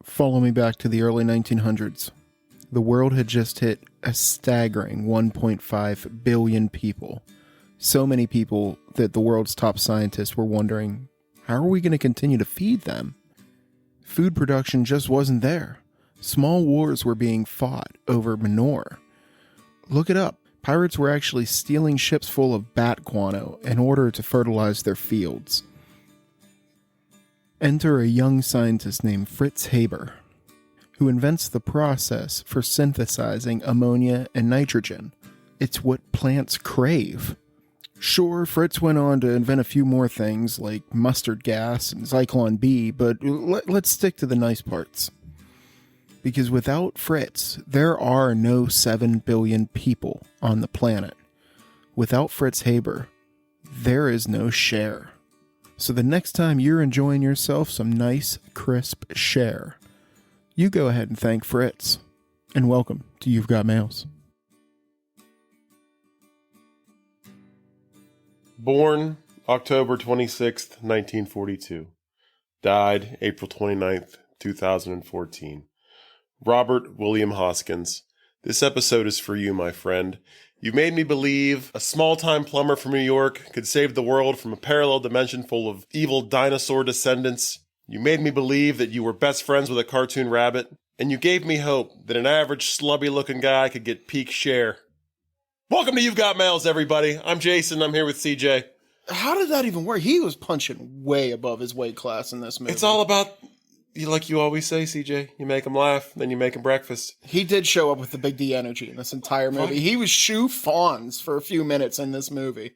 Follow me back to the early 1900s. The world had just hit a staggering 1.5 billion people. So many people that the world's top scientists were wondering, how are we going to continue to feed them? Food production just wasn't there. Small wars were being fought over manure. Look it up. Pirates were actually stealing ships full of bat guano in order to fertilize their fields. Enter a young scientist named Fritz Haber, who invents the process for synthesizing ammonia and nitrogen. It's what plants crave. Sure, Fritz went on to invent a few more things like mustard gas and Zyklon B, but let's stick to the nice parts. Because without Fritz, there are no 7 billion people on the planet. Without Fritz Haber, there is no Cher. So the next time you're enjoying yourself some nice, crisp Cher, you go ahead and thank Fritz. And welcome to You've Got Mails. Born October 26th, 1942. Died April 29th, 2014. Robert William Hoskins. This episode is for you, my friend. You made me believe a small-time plumber from New York could save the world from a parallel dimension full of evil dinosaur descendants. You made me believe that you were best friends with a cartoon rabbit. And you gave me hope that an average slubby-looking guy could get peak Cher. Welcome to You've Got Mails, everybody. I'm Jason. I'm here with CJ. How did that even work? He was punching way above his weight class in this movie. It's all about, like you always say, CJ, you make him laugh, then you make him breakfast. He did show up with the Big D energy in this entire movie. He was shoe fawns for a few minutes in this movie.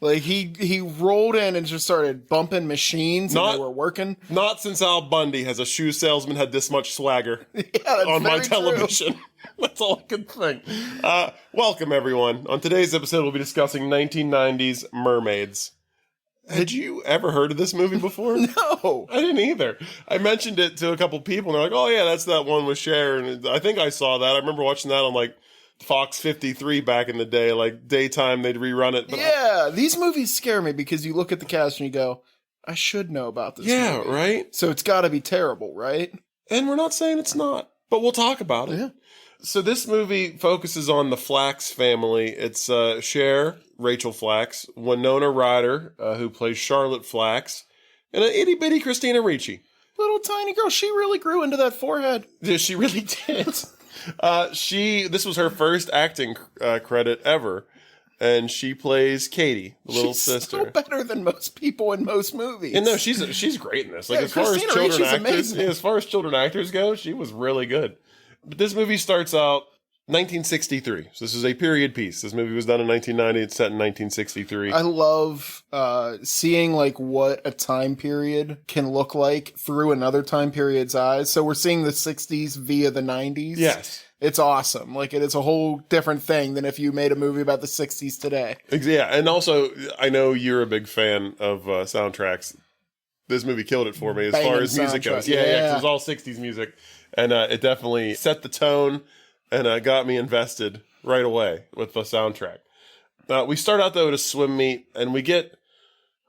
Like, he rolled in and just started bumping machines and they were working. Not since Al Bundy has a shoe salesman had this much swagger on my television. That's all I can think. Welcome, everyone. On today's episode, we'll be discussing 1990s Mermaids. Had you ever heard of this movie before? No. I didn't either. I mentioned it to a couple people, and they're like, oh, yeah, that's that one with Cher. And I think I saw that. I remember watching that on, like, Fox 53 back in the day. Like, daytime, they'd rerun it. But yeah, these movies scare me because you look at the cast and you go, I should know about this movie. Yeah, right? So it's got to be terrible, right? And we're not saying it's not, but we'll talk about it. Yeah. So this movie focuses on the Flax family. It's Cher, Rachel Flax, Winona Ryder, who plays Charlotte Flax, and an itty-bitty Christina Ricci. Little tiny girl. She really grew into that forehead. Yeah, she really did. This was her first acting credit ever, and she plays Katie, the little sister. She's so better than most people in most movies. And no, she's great in this. Like, yeah, as far as children Ricci's actors, amazing. as far as children actors go, she was really good. But this movie starts out 1963. So this is a period piece. This movie was done in 1990. It's set in 1963. I love seeing like what a time period can look like through another time period's eyes. So we're seeing the 60s via the 90s. Yes. It's awesome. Like, it's a whole different thing than if you made a movie about the 60s today. Yeah, and also, I know you're a big fan of soundtracks. This movie killed it for me as Banging far as music goes. Yeah, 'cause it was all 60s music. And it definitely set the tone and got me invested right away with the soundtrack. We start out, though, at a swim meet, and we get,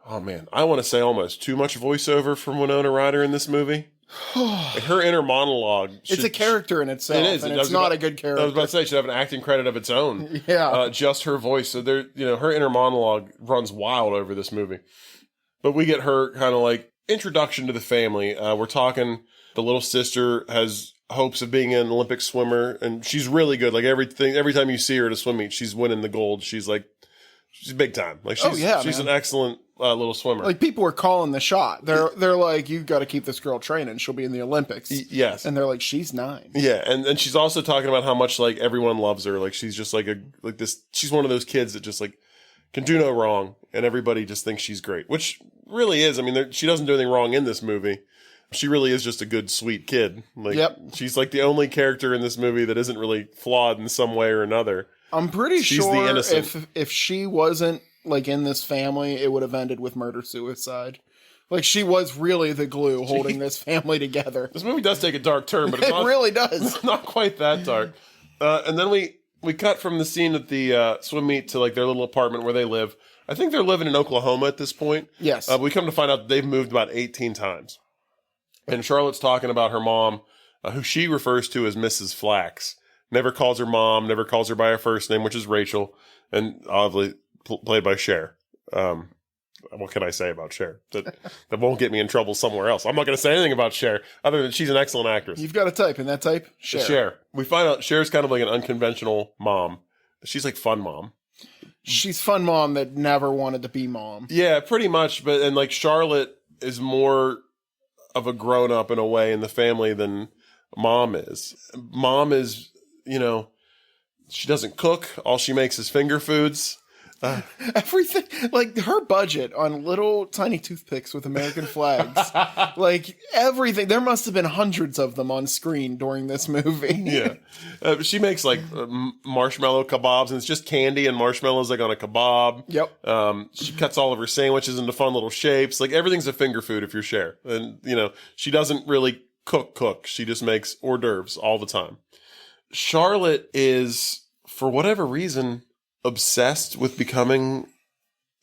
oh man, I want to say almost too much voiceover from Winona Ryder in this movie. Like, her inner monologue. It's a character in itself, it is. and it's not a good character. I was about to say, it should have an acting credit of its own. Yeah. Just her voice. So there, her inner monologue runs wild over this movie. But we get her kind of like introduction to the family. We're talking, the little sister has hopes of being an Olympic swimmer, and she's really good. Like, every time you see her at a swim meet, she's winning the gold. She's big time. Like, she's an excellent little swimmer. Like, people are calling the shot. They're like, you've got to keep this girl training. She'll be in the Olympics. Yes. And they're like, she's 9. Yeah, and she's also talking about how much, like, everyone loves her. Like, she's just she's one of those kids that just, like, can do no wrong, and everybody just thinks she's great, which really is. I mean, she doesn't do anything wrong in this movie. She really is just a good, sweet kid. Like, yep. She's like the only character in this movie that isn't really flawed in some way or another. I'm pretty She's sure the innocent. if she wasn't like in this family, it would have ended with murder-suicide. Like, she was really the glue holding this family together. This movie does take a dark turn, but it really does. Not quite that dark. And then we cut from the scene at the swim meet to like their little apartment where they live. I think they're living in Oklahoma at this point. Yes. We come to find out that they've moved about 18 times. And Charlotte's talking about her mom, who she refers to as Mrs. Flax. Never calls her mom, never calls her by her first name, which is Rachel, and obviously played by Cher. What can I say about Cher? That won't get me in trouble somewhere else. I'm not going to say anything about Cher, other than she's an excellent actress. You've got a type, and that type? Cher. We find out Cher's kind of like an unconventional mom. She's like fun mom. She's fun mom that never wanted to be mom. Yeah, pretty much. And like Charlotte is more of a grown up in a way in the family than mom is. Mom is, she doesn't cook. All she makes is finger foods. Everything, like her budget on little tiny toothpicks with American flags, like everything. There must have been hundreds of them on screen during this movie. Yeah, she makes like marshmallow kebabs, and it's just candy and marshmallows like on a kebab. Yep. She cuts all of her sandwiches into fun little shapes. Like everything's a finger food if you're Cher, and she doesn't really cook. She just makes hors d'oeuvres all the time. Charlotte is, for whatever reason, obsessed with becoming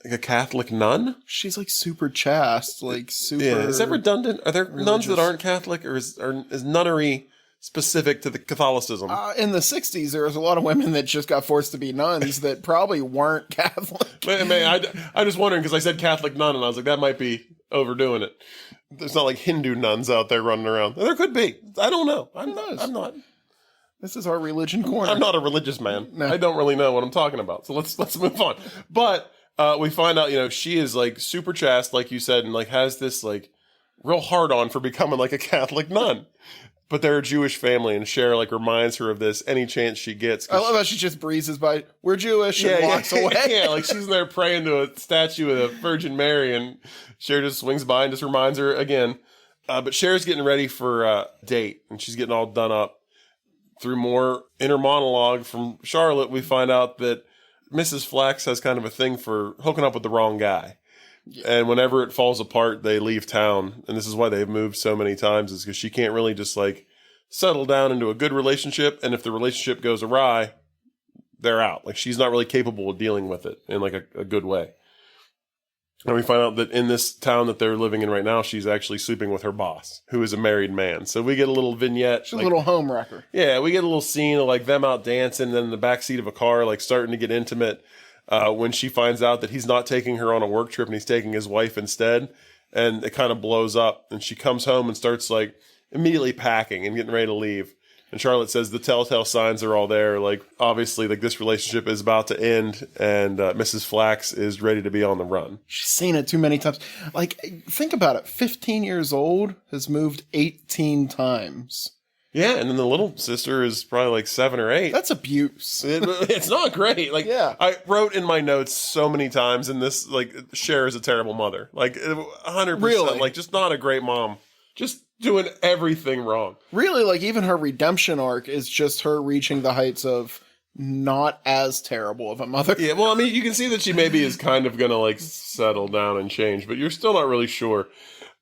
like a Catholic nun. She's like super chaste, like super. Yeah, is that redundant? Are there religious nuns that aren't Catholic, or is nunnery specific to the Catholicism? In the 60s, there was a lot of women that just got forced to be nuns that probably weren't Catholic. I'm just wondering because I said Catholic nun, and I was like, that might be overdoing it. There's not like Hindu nuns out there running around. There could be. I don't know. I'm not. This is our religion corner. I'm not a religious man. No. I don't really know what I'm talking about. So let's move on. But we find out, she is like super chaste, like you said, and like has this like real hard on for becoming like a Catholic nun. But they're a Jewish family, and Cher like reminds her of this any chance she gets. I love how she just breezes by. We're Jewish and walks away. Yeah, like she's there praying to a statue of the Virgin Mary, and Cher just swings by and just reminds her again. But Cher's getting ready for a date, and she's getting all done up. Through more inner monologue from Charlotte, we find out that Mrs. Flax has kind of a thing for hooking up with the wrong guy. Yeah. And whenever it falls apart, they leave town. And this is why they've moved so many times, is because she can't really just like settle down into a good relationship. And if the relationship goes awry, they're out. Like she's not really capable of dealing with it in like a good way. And we find out that in this town that they're living in right now, she's actually sleeping with her boss, who is a married man. So we get a little vignette. She's like, a little home wrecker. Yeah, we get a little scene of like them out dancing, and then in the backseat of a car, like starting to get intimate when she finds out that he's not taking her on a work trip and he's taking his wife instead. And it kind of blows up. And she comes home and starts like immediately packing and getting ready to leave. And Charlotte says the telltale signs are all there. Like, obviously, like this relationship is about to end, and Mrs. Flax is ready to be on the run. She's seen it too many times. Like, think about it. 15 years old, has moved 18 times. Yeah, and then the little sister is probably like 7 or 8. That's abuse. It's not great. Like, yeah. I wrote in my notes so many times in this, like, Cher is a terrible mother. Like, 100%. Really? Like, just not a great mom. Just doing everything wrong. Really, like even her redemption arc is just her reaching the heights of not as terrible of a mother. Yeah, well, I mean, you can see that she maybe is kind of going to like settle down and change, but you're still not really sure.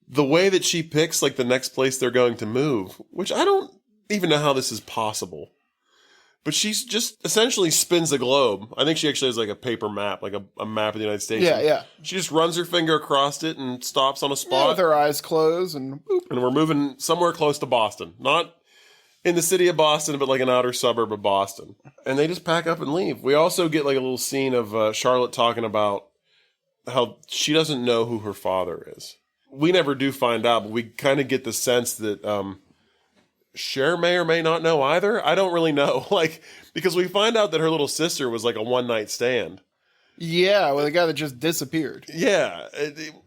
The way that she picks like the next place they're going to move, which I don't even know how this is possible. But she's just essentially spins the globe. I think she actually has like a paper map, like a map of the United States. Yeah. She just runs her finger across it and stops on a spot. Yeah, with her eyes closed and boop. And we're moving somewhere close to Boston. Not in the city of Boston, but like an outer suburb of Boston. And they just pack up and leave. We also get like a little scene of Charlotte talking about how she doesn't know who her father is. We never do find out, but we kind of get the sense that Cher may or may not know either. I don't really know. Like, because we find out that her little sister was like a one-night stand. Yeah, well, the guy that just disappeared. Yeah.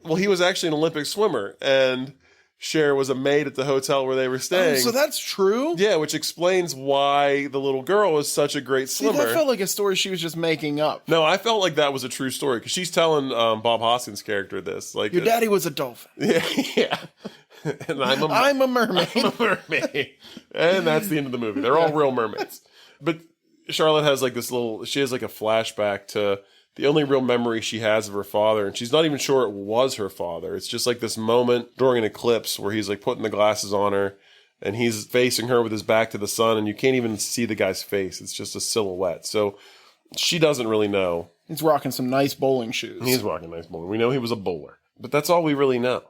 Well, he was actually an Olympic swimmer, and Cher was a maid at the hotel where they were staying. Oh, so that's true? Yeah, which explains why the little girl was such a great swimmer. See, that felt like a story she was just making up. No, I felt like that was a true story, because she's telling Bob Hoskins' character this. Like, your daddy was a dolphin. Yeah. And I'm a mermaid. I'm a mermaid. And that's the end of the movie. They're all real mermaids. But Charlotte has like she has like a flashback to the only real memory she has of her father. And she's not even sure it was her father. It's just like this moment during an eclipse where he's like putting the glasses on her and he's facing her with his back to the sun. And you can't even see the guy's face. It's just a silhouette. So she doesn't really know. He's rocking some nice bowling shoes. He's rocking nice bowling. We know he was a bowler. But that's all we really know.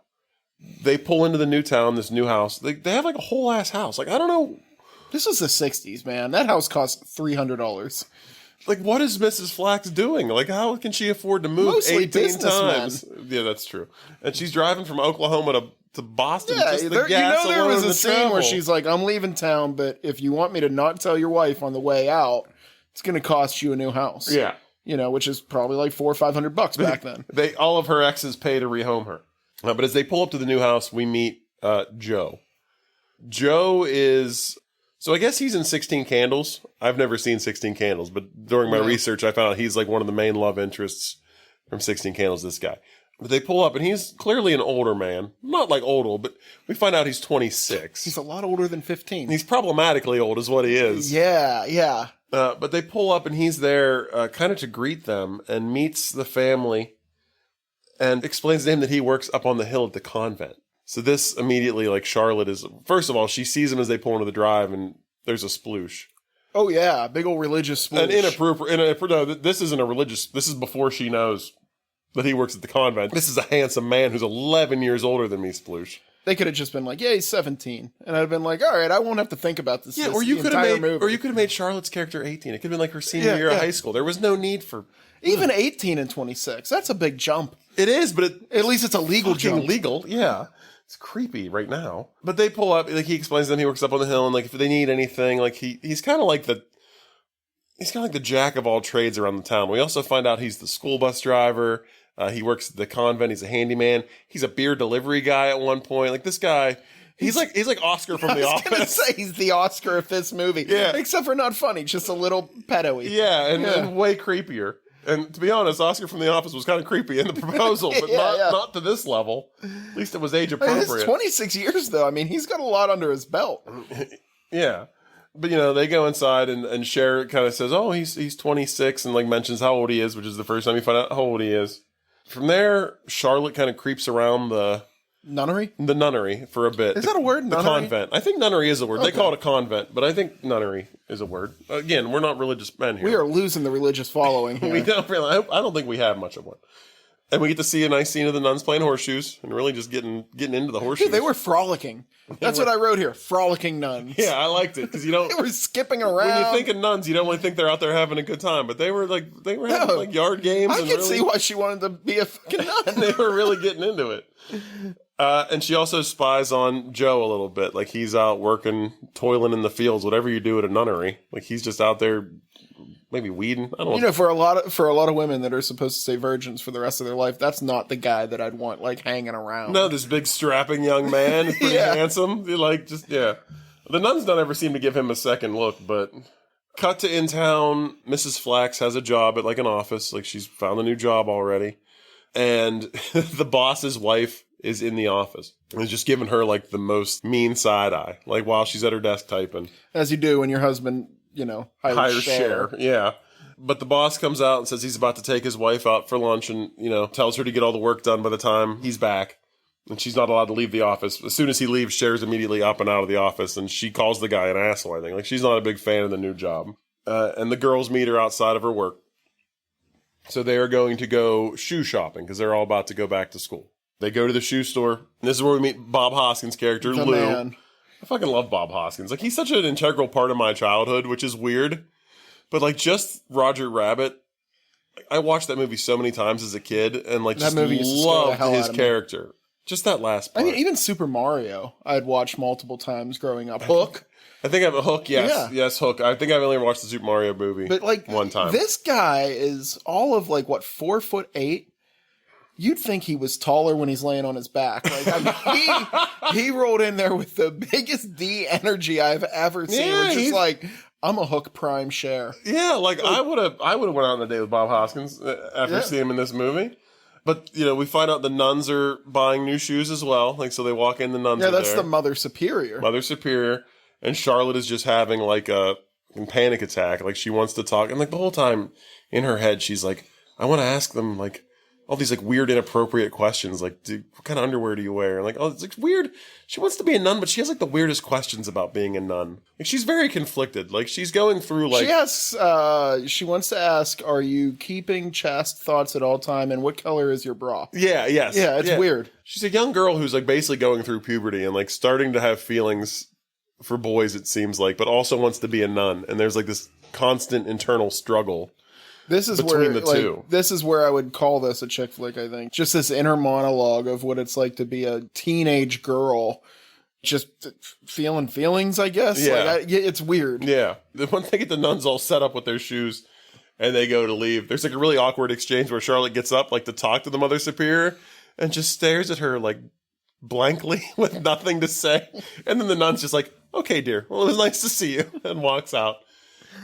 They pull into the new town, this new house. They have like a whole ass house. Like, I don't know. This was the 60s, man. That house cost $300. Like, what is Mrs. Flax doing? Like, how can she afford to move Mostly 18 times? Yeah, that's true. And she's driving from Oklahoma to Boston. Yeah, just the gas there alone was and a the scene travel. where she's like, I'm leaving town, but if you want me to not tell your wife on the way out, it's going to cost you a new house. Yeah. Which is probably like $400 or $500 back then. All of her exes pay to rehome her. But as they pull up to the new house, we meet Joe. Joe is... So I guess he's in 16 Candles. I've never seen 16 Candles, but during my research, I found out he's like one of the main love interests from 16 Candles, this guy. But they pull up, and he's clearly an older man. Not like old, but we find out he's 26. He's a lot older than 15. He's problematically old is what he is. Yeah. But they pull up, and he's there kind of to greet them and meets the family and explains to him that he works up on the hill at the convent. So this immediately, like, Charlotte is... First of all, she sees him as they pull into the drive, and there's a sploosh. Oh, yeah. Big old religious sploosh. An inappropriate... No, this isn't a religious... This is before she knows that he works at the convent. This is a handsome man who's 11 years older than me, sploosh. They could have just been like, yeah, he's 17. And I'd have been like, all right, I won't have to think about this. Yeah, this or you could have made Charlotte's character 18. It could have been like her senior year of high school. There was no need for... Even 18 and 26. That's a big jump. It is, but at least it's a legal jump. Legal, yeah. It's creepy right now. But they pull up, like, he explains to them he works up on the hill, and like if they need anything, like he's kind of like the jack of all trades around the town. We also find out he's the school bus driver. He works at the convent. He's a handyman. He's a beer delivery guy at one point. Like, this guy, he's like Oscar from The Office. I was gonna say he's the Oscar of this movie. Yeah, except for not funny, just a little pedo-y. Yeah, and way creepier. And to be honest, Oscar from The Office was kind of creepy in the proposal, but not to this level. At least it was age appropriate. It's 26 years, though. I mean, he's got a lot under his belt. Yeah. But, they go inside, and Cher kind of says, oh, he's 26, and, like, mentions how old he is, which is the first time you find out how old he is. From there, Charlotte kind of creeps around the... Nunnery? The nunnery for a bit. Is that a word, nunnery? The convent. I think nunnery is a word. Okay. They call it a convent, but I think nunnery is a word. Again, we're not religious men here. We are losing the religious following here. We don't really... I don't think we have much of one. And we get to see a nice scene of the nuns playing horseshoes and really just getting into the horseshoes. Dude, they were frolicking. That's what I wrote here. Frolicking nuns. Yeah, I liked it because you don't. They were skipping around. When you think of nuns, you don't really think they're out there having a good time, but they were having like yard games. I can see why she wanted to be a fucking nun. They were really getting into it. And she also spies on Joe a little bit, like he's out working, toiling in the fields, whatever you do at a nunnery. Like he's just out there. Maybe weeding. I don't know. For a lot of women that are supposed to stay virgins for the rest of their life, that's not the guy that I'd want like hanging around. No, this big strapping young man is pretty handsome. The nuns don't ever seem to give him a second look. But cut to in town, Mrs. Flax has a job at like an office. Like she's found a new job already, and the boss's wife is in the office and is just giving her like the most mean side eye, like while she's at her desk typing, as you do when your husband. Hires Cher. Yeah. But the boss comes out and says he's about to take his wife out for lunch and, tells her to get all the work done by the time he's back. And she's not allowed to leave the office. As soon as he leaves, Cher's immediately up and out of the office, and she calls the guy an asshole, I think. Like, she's not a big fan of the new job. And the girls meet her outside of her work. So they are going to go shoe shopping because they're all about to go back to school. They go to the shoe store. And this is where we meet Bob Hoskins' character, the Lou. Man. I fucking love Bob Hoskins. Like, he's such an integral part of my childhood, which is weird. But, like, just Roger Rabbit, I watched that movie so many times as a kid and, like, just loved his character. Just that last part. I mean, even Super Mario, I'd watched multiple times growing up. Hook. I think I have a Hook, yes. Yeah. Yes, Hook. I think I've only watched the Super Mario movie one time. This guy is all of, 4'8"? You'd think he was taller when he's laying on his back. He rolled in there with the biggest D energy I've ever seen. Yeah, it's just I'm a Hook Prime Cher. Yeah, I would have went out on a date with Bob Hoskins after seeing him in this movie. But we find out the nuns are buying new shoes as well. So they walk in, the nuns. Yeah, that's the Mother Superior. Mother Superior, and Charlotte is just having a panic attack. Like she wants to talk, and the whole time in her head she's like, I want to ask them all these like weird, inappropriate questions. Like, what kind of underwear do you wear? Like, oh, it's like weird. She wants to be a nun, but she has like the weirdest questions about being a nun. Like, she's very conflicted. Like, she's going through like. She asks, she wants to ask, are you keeping chaste thoughts at all time? And what color is your bra? Yeah, yes. Yeah, it's weird. She's a young girl who's like basically going through puberty and like starting to have feelings for boys, it seems like, but also wants to be a nun. And there's like this constant internal struggle. This is between where the two. This is where I would call this a chick flick, I think. Just this inner monologue of what it's like to be a teenage girl, just feeling feelings, I guess. Yeah. It's weird. Yeah. Once they get the nuns all set up with their shoes and they go to leave, there's like a really awkward exchange where Charlotte gets up like to talk to the Mother Superior and just stares at her like blankly with nothing to say. And then the nun's just like, okay, dear, well, it was nice to see you, and walks out.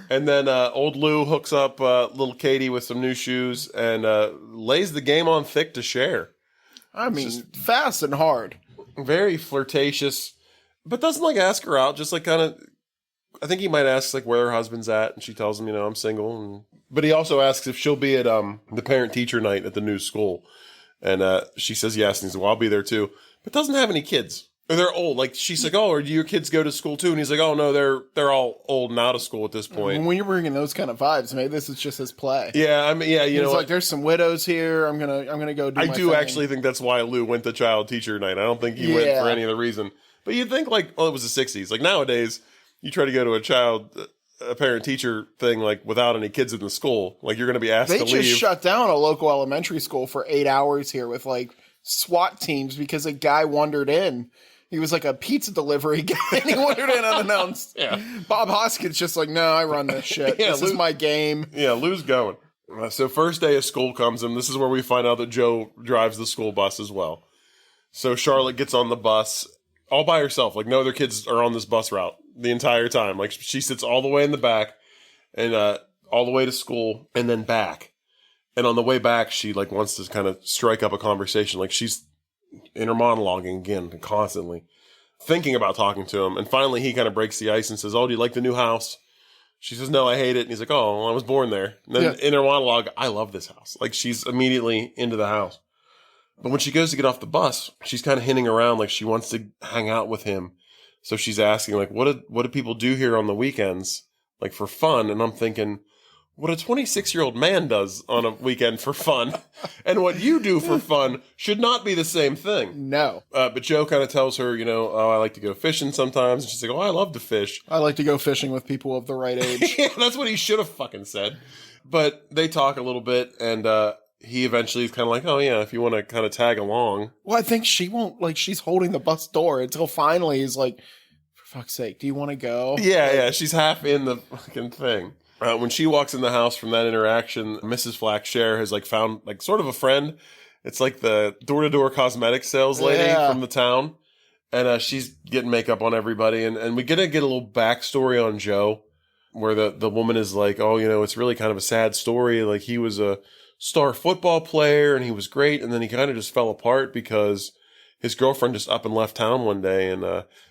And then old Lou hooks up little Katie with some new shoes and lays the game on thick to Cher. I mean, fast and hard. Very flirtatious, but doesn't like ask her out. Just like kind of, I think he might ask like where her husband's at, and she tells him, I'm single. But he also asks if she'll be at the parent-teacher night at the new school. And she says yes, and he says, well, I'll be there too. But doesn't have any kids. Or they're old. Like, she's like, oh, or do your kids go to school too? And he's like, oh, no, they're all old and out of school at this point. When you're bringing those kind of vibes, maybe this is just his play. Yeah, I mean, yeah, you know, like, there's some widows here. I'm gonna go do. I do actually think that's why Lou went to child teacher night. I don't think he went for any other reason. But you'd think like, well, it was the '60s. Like nowadays, you try to go to a parent teacher thing like without any kids in the school, like you're going to be asked to leave. They just shut down a local elementary school for 8 hours here with like SWAT teams because a guy wandered in. He was like a pizza delivery guy, and he wandered in unannounced. Yeah. Bob Hoskins just like, no, I run this shit. This is my game. Yeah, Lou's going. So first day of school comes, and this is where we find out that Joe drives the school bus as well. So Charlotte gets on the bus all by herself. Like, no other kids are on this bus route the entire time. Like, she sits all the way in the back and all the way to school and then back. And on the way back, she like wants to kind of strike up a conversation. Like, she's inner monologuing again constantly, thinking about talking to him. And finally, he kind of breaks the ice and says, oh, do you like the new house? She says, no, I hate it. And he's like, oh, well, I was born there. And then inner monologue, I love this house. Like, she's immediately into the house. But when she goes to get off the bus, she's kind of hinting around like she wants to hang out with him. So she's asking, like, what do people do here on the weekends, like, for fun? And I'm thinking, what a 26-year-old man does on a weekend for fun and what you do for fun should not be the same thing. No. But Joe kind of tells her, oh, I like to go fishing sometimes. And she's like, oh, I love to fish. I like to go fishing with people of the right age. Yeah, that's what he should have fucking said. But they talk a little bit, and he eventually is kind of like, oh, yeah, if you want to kind of tag along. Well, I think she won't, like, she's holding the bus door until finally he's like, for fuck's sake, do you want to go? Yeah, she's half in the fucking thing. When she walks in the house from that interaction, Mrs. Flack Cher has like found like sort of a friend. It's like the door-to-door cosmetic sales lady from the town. And she's getting makeup on everybody. And we get a little backstory on Joe where the woman is like, oh, it's really kind of a sad story. Like, he was a star football player and he was great. And then he kind of just fell apart because his girlfriend just up and left town one day. And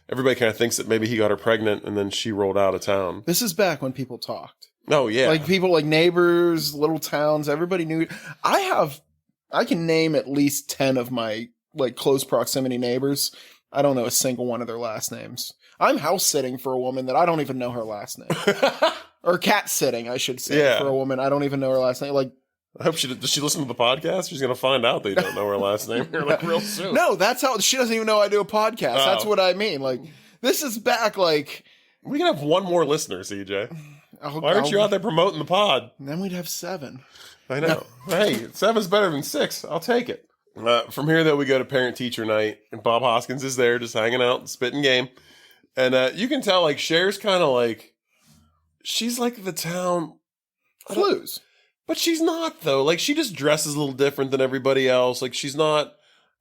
everybody kind of thinks that maybe he got her pregnant and then she rolled out of town. This is back when people talked. Oh, yeah. Like, people, like, neighbors, little towns, everybody knew. I can name at least 10 of my, like, close proximity neighbors. I don't know a single one of their last names. I'm house sitting for a woman that I don't even know her last name. Or cat sitting, I should say, for a woman. I don't even know her last name. Like, I hope does she listen to the podcast? She's going to find out they don't know her last name here, like, real soon. No, that's how, she doesn't even know I do a podcast. Oh. That's what I mean. Like, this is back, like. We can have one more listener, CJ. Why aren't you out there promoting the pod? Then we'd have 7. I know. Hey, 7's better than 6. I'll take it. From here, though, we go to parent-teacher night, and Bob Hoskins is there just hanging out, spitting game. And you can tell, like, Cher's kind of like, she's like the town. Flues. But she's not, though. Like, she just dresses a little different than everybody else. Like, she's not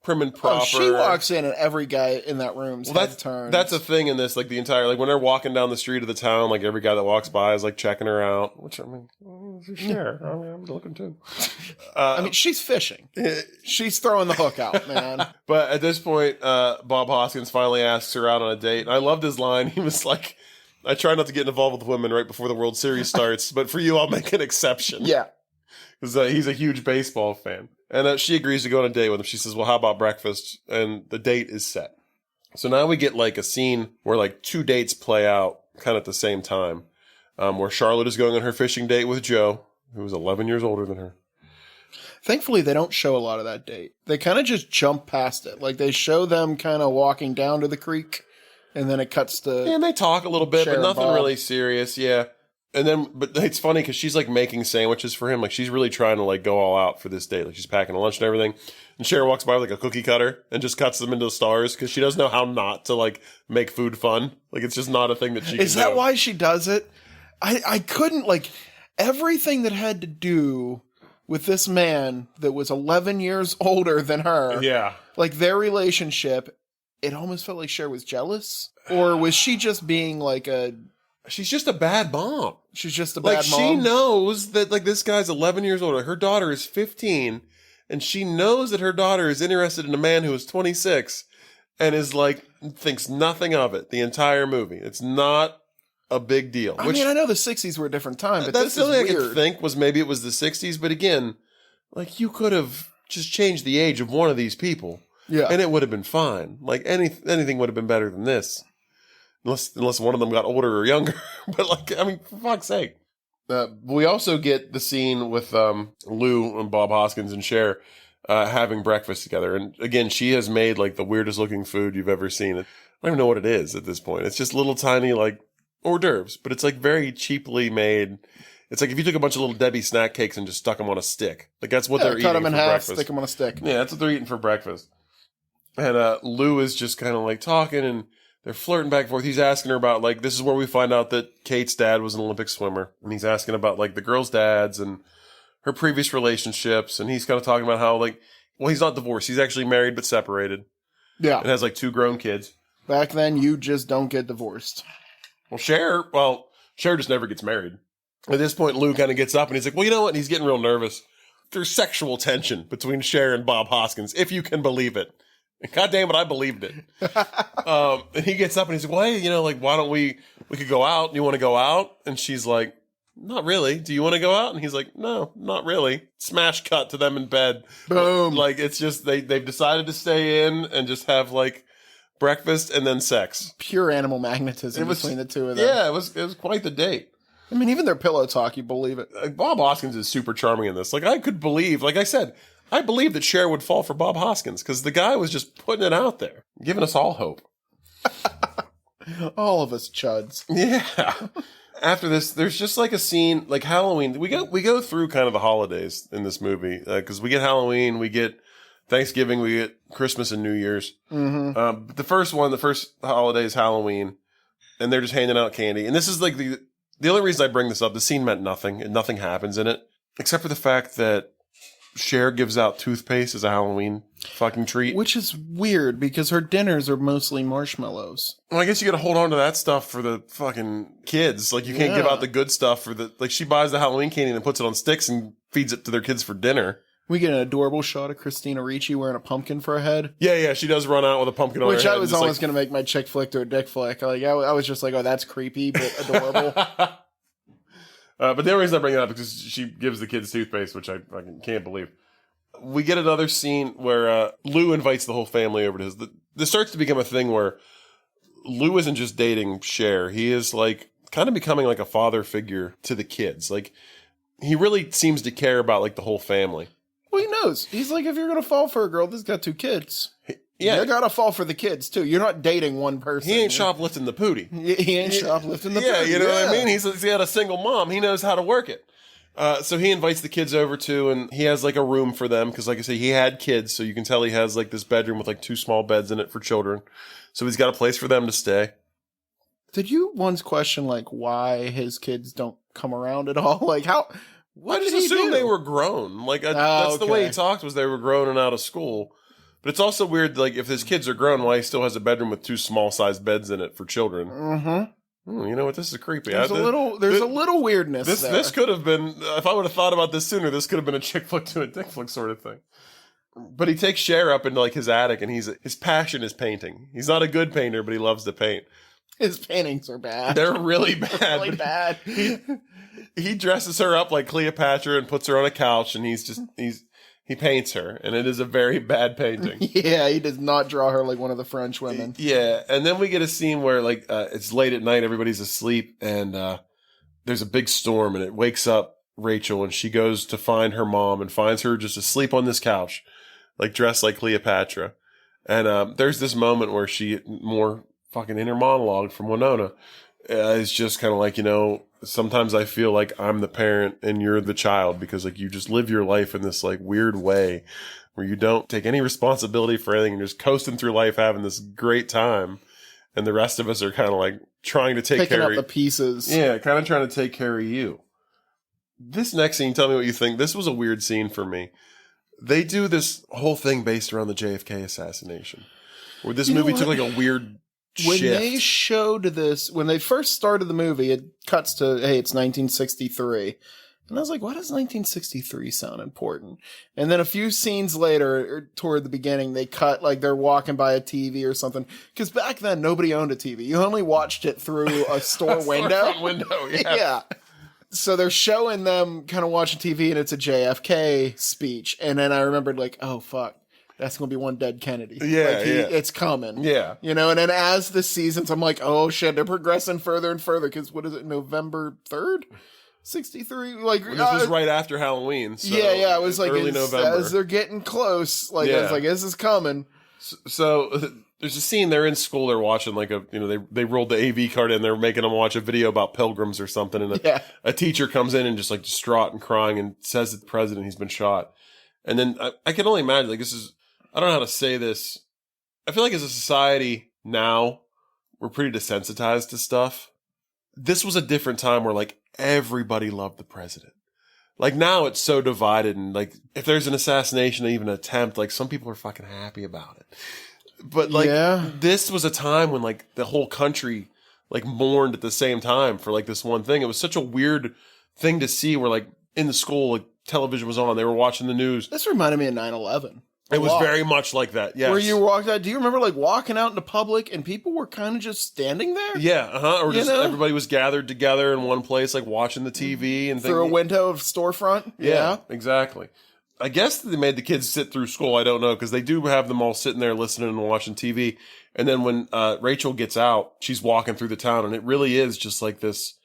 prim and proper. Oh, she walks in and every guy in that room's head turns. That's a thing in this, like, the entire, like, when they're walking down the street of the town, like, every guy that walks by is, like, checking her out. Which, I mean, sure. I mean, I'm looking, too. I mean, she's fishing. She's throwing the hook out, man. But at this point, Bob Hoskins finally asks her out on a date. And I loved his line. He was like, I try not to get involved with women right before the World Series starts, but for you, I'll make an exception. Yeah. Because he's a huge baseball fan. And she agrees to go on a date with him. She says, well, how about breakfast? And the date is set. So now we get like a scene where like two dates play out kind of at the same time. Where Charlotte is going on her fishing date with Joe, who is 11 years older than her. Thankfully, they don't show a lot of that date. They kind of just jump past it. Like, they show them kind of walking down to the creek, and then it cuts to... Yeah, and they talk a little bit, Cher but and nothing Bob. really serious, yeah. And then, but it's funny, because she's, like, making sandwiches for him. Like, she's really trying to, like, go all out for this date. Like, she's packing a lunch and everything. And Cher walks by with, like, a cookie cutter and just cuts them into the stars, because she doesn't know how not to, like, make food fun. Like, it's just not a thing that she can do. Is that why she does it? I couldn't, like, everything that had to do with this man that was 11 years older than her. Yeah. Like, their relationship, it almost felt like Cher was jealous. Or was she just being, like, She's just a bad mom. she's just a bad Like, mom? she knows that, like, this guy's 11 years older. Her daughter is 15, and she knows that her daughter is interested in a man who is 26 and is, like, thinks nothing of it the entire movie. It's not a big deal. I mean, I know the 60s were a different time, but that's this the only is thing I weird. could think was maybe it was the 60s, but again, like, you could have just changed the age of one of these people, Yeah. and it would have been fine. Like, anything would have been better than this. Unless one of them got older or younger. But, like, I mean, for fuck's sake. We also get the scene with Lou and Bob Hoskins and Cher having breakfast together. And, again, she has made, like, the weirdest looking food you've ever seen. I don't even know what it is at this point. It's just little tiny, like, hors d'oeuvres. But it's, like, very cheaply made. It's like if you took a bunch of little Debbie snack cakes and just stuck them on a stick. Like, that's what they're eating cut them in for half, breakfast. stick them on a stick. Yeah, that's what they're eating for breakfast. And Lou is just kind of like talking and they're flirting back and forth. He's asking her about, like, this is where we find out that Kate's dad was an Olympic swimmer. And he's asking about, like, the girls' dads and her previous relationships. And he's kind of talking about how, like, well, he's not divorced. He's actually married but separated. Yeah. And has, like, 2 grown kids. Back then, you just don't get divorced. Well, Cher just never gets married. At this point, Lou kind of gets up and he's like, well, you know what? And he's getting real nervous. There's sexual tension between Cher and Bob Hoskins, if you can believe it. And God damn it, I believed it. And he gets up and he's like, well, hey, you know, like, why don't we could go out? You want to go out? And she's like, not really. Do you want to go out? And he's like, no, not really. Smash cut to them in bed. Boom. Like, it's just, they've decided to stay in and just have, like, breakfast and then sex. Pure animal magnetism between the two of them. Yeah, it was quite the date. I mean, even their pillow talk, you believe it. Bob Hoskins is super charming in this. Like, I could believe, like I said, I believe that Cher would fall for Bob Hoskins because the guy was just putting it out there, giving us all hope. All of us chuds. Yeah. After this, there's just like a scene, like Halloween. We go through kind of the holidays in this movie because we get Halloween, we get Thanksgiving, we get Christmas and New Year's. Mm-hmm. The first holiday is Halloween, and they're just handing out candy. And this is like the only reason I bring this up. The scene meant nothing, and nothing happens in it except for the fact that Cher gives out toothpaste as a Halloween fucking treat. Which is weird because her dinners are mostly marshmallows. Well, I guess you got to hold on to that stuff for the fucking kids. Like, you can't give out the good stuff for like, she buys the Halloween candy and then puts it on sticks and feeds it to their kids for dinner. We get an adorable shot of Christina Ricci wearing a pumpkin for a head. Yeah, she does run out with a pumpkin on her head. Which I was almost going to make my chick flick to a dick flick. Like, I was just like, oh, that's creepy, but adorable. But the only reason I bring it up is because she gives the kids toothpaste, which I fucking can't believe. We get another scene where Lou invites the whole family over to his. This starts to become a thing where Lou isn't just dating Cher. He is, like, kind of becoming like a father figure to the kids. Like, he really seems to care about, like, the whole family. Well, he knows. He's like, if you're going to fall for a girl that's got 2 kids, Yeah. you got to fall for the kids, too. You're not dating one person. He ain't shoplifting the pootie. He ain't shoplifting the Yeah, food. you know what I mean? He had a single mom. He knows how to work it. So he invites the kids over too, and he has like a room for them because, like I say, he had kids, so you can tell he has like this bedroom with like 2 small beds in it for children. So he's got a place for them to stay. Did you once question like why his kids don't come around at all? Like how? What I just did he assumed do? they were grown. Like that's the way he talked, was they were grown and out of school. But it's also weird, like if his kids are grown, why he still has a bedroom with 2 small sized beds in it for children. Mm-hmm. You know what? This is creepy. There's a little weirdness. This could have been, if I would have thought about this sooner, this could have been a chick flick to a dick flick sort of thing. But he takes Cher up into like his attic, and his passion is painting. He's not a good painter, but he loves to paint. His paintings are bad. They're really bad. Really bad. he dresses her up like Cleopatra and puts her on a couch, and he paints her, and it is a very bad painting. Yeah, he does not draw her like one of the French women. Yeah, and then we get a scene where like it's late at night, everybody's asleep, and there's a big storm, and it wakes up Rachel, and she goes to find her mom and finds her just asleep on this couch, like dressed like Cleopatra. And there's this moment where she, more fucking inner monologue from Winona, is just kind of like, sometimes I feel like I'm the parent and you're the child, because like you just live your life in this like weird way where you don't take any responsibility for anything and just coasting through life having this great time. And the rest of us are kind of like trying to take Picking care up the pieces. Yeah, kind of trying to take care of you. This next scene, tell me what you think. This was a weird scene for me. They do this whole thing based around the JFK assassination, where this movie took like a weird when shift. they showed this, when they first started the movie, it cuts to, hey, it's 1963. And I was like, why does 1963 sound important? And then a few scenes later, toward the beginning, they cut like they're walking by a TV or something. Because back then, nobody owned a TV. You only watched it through a store window. Yeah. So they're showing them kind of watching TV, and it's a JFK speech. And then I remembered, like, oh, fuck. That's going to be one dead Kennedy. Yeah, it's coming. Yeah. And then as the seasons, I'm like, oh, shit, they're progressing further and further. Because what is it, November 3rd? 63? Like, this was right after Halloween. So yeah, it was like early November. As they're getting close, like, I was like, this is coming. So there's a scene, they're in school, they're watching like they rolled the AV card in, they're making them watch a video about pilgrims or something, and a teacher comes in and just like distraught and crying and says to the president he's been shot. And then I can only imagine, like, I don't know how to say this. I feel like as a society now, we're pretty desensitized to stuff. This was a different time where like everybody loved the president. Like now it's so divided, and like if there's an assassination or even an attempt, like some people are fucking happy about it. But like this was a time when like the whole country like mourned at the same time for like this one thing. It was such a weird thing to see where like in the school, like television was on, they were watching the news. This reminded me of 9/11. It was very much like that, yes. Where you walked out, do you remember like walking out into public and people were kind of just standing there? Yeah, or just everybody was gathered together in one place, like watching the TV and through a window of storefront? Yeah, exactly. I guess they made the kids sit through school, I don't know, because they do have them all sitting there listening and watching TV. And then when Rachel gets out, she's walking through the town, and it really is just like this,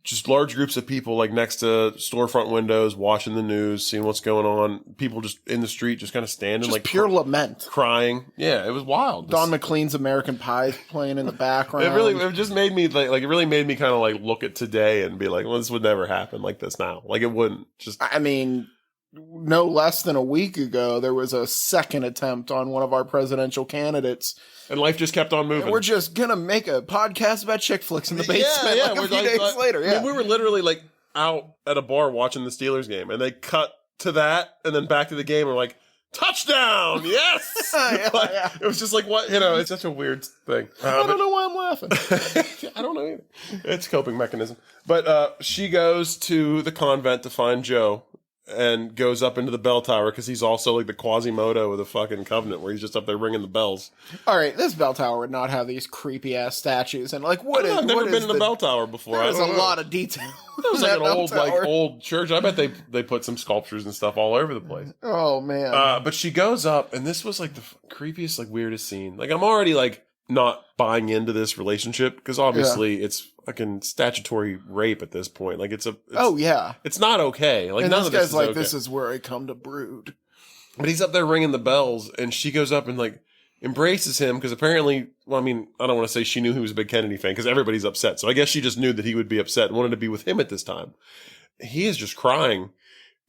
just large groups of people like next to storefront windows, watching the news, seeing what's going on. People just in the street, just kind of standing, just like pure lament, crying. Yeah, it was wild. Don McLean's American Pie playing in the background. It just made me like it really made me kind of like look at today and be like, well, this would never happen like this now. Like it wouldn't. Just I mean, no less than a week ago, there was a second attempt on one of our presidential candidates. And life just kept on moving. And we're just going to make a podcast about chick flicks in the basement like a few days later. I mean, we were literally like out at a bar watching the Steelers game, and they cut to that and then back to the game, and we're like, touchdown! Yes! It was just like, what? It's such a weird thing. I don't know why I'm laughing. I don't know either. It's a coping mechanism. But she goes to the convent to find Joe, and goes up into the bell tower because he's also like the Quasimodo of the fucking Covenant, where he's just up there ringing the bells. All right, this bell tower would not have these creepy ass statues, and like I've never been in a bell tower before. There's a lot of detail. It was like an old church. I bet they put some sculptures and stuff all over the place. Oh man! But she goes up, and this was like the creepiest, like weirdest scene. Like I'm already like not buying into this relationship because obviously it's fucking statutory rape at this point. Like it's not okay. Like and none this of this guy's is like, okay. this is where I come to brood. But he's up there ringing the bells, and she goes up and like embraces him because apparently, well, I mean, I don't want to say she knew he was a big Kennedy fan because everybody's upset. So I guess she just knew that he would be upset and wanted to be with him at this time. He is just crying,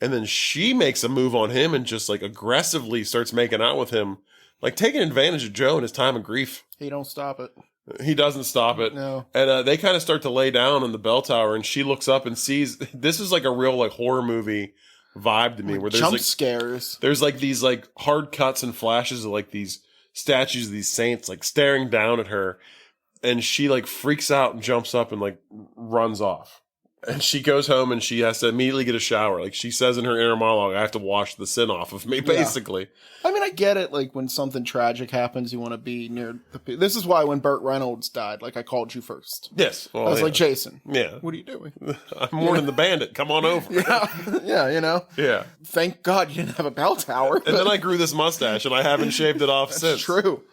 and then she makes a move on him and just like aggressively starts making out with him, like taking advantage of Joe in his time of grief. He don't stop it. He doesn't stop it. No. And they kind of start to lay down in the bell tower, and she looks up and sees this is like a real like horror movie vibe to me, where there's jump like scares. There's like these like hard cuts and flashes of like these statues of these saints like staring down at her, and she like freaks out and jumps up and like runs off. And she goes home and she has to immediately get a shower. Like she says in her inner monologue, I have to wash the sin off of me, basically. Yeah. I mean, I get it. Like when something tragic happens, you want to be near the... This is why when Burt Reynolds died, like I called you first. Yes. Well, I was like, Jason. Yeah. What are you doing? I'm mourning the bandit. Come on over. Yeah, Yeah. Thank God you didn't have a bell tower. And then I grew this mustache and I haven't shaved it off since. True.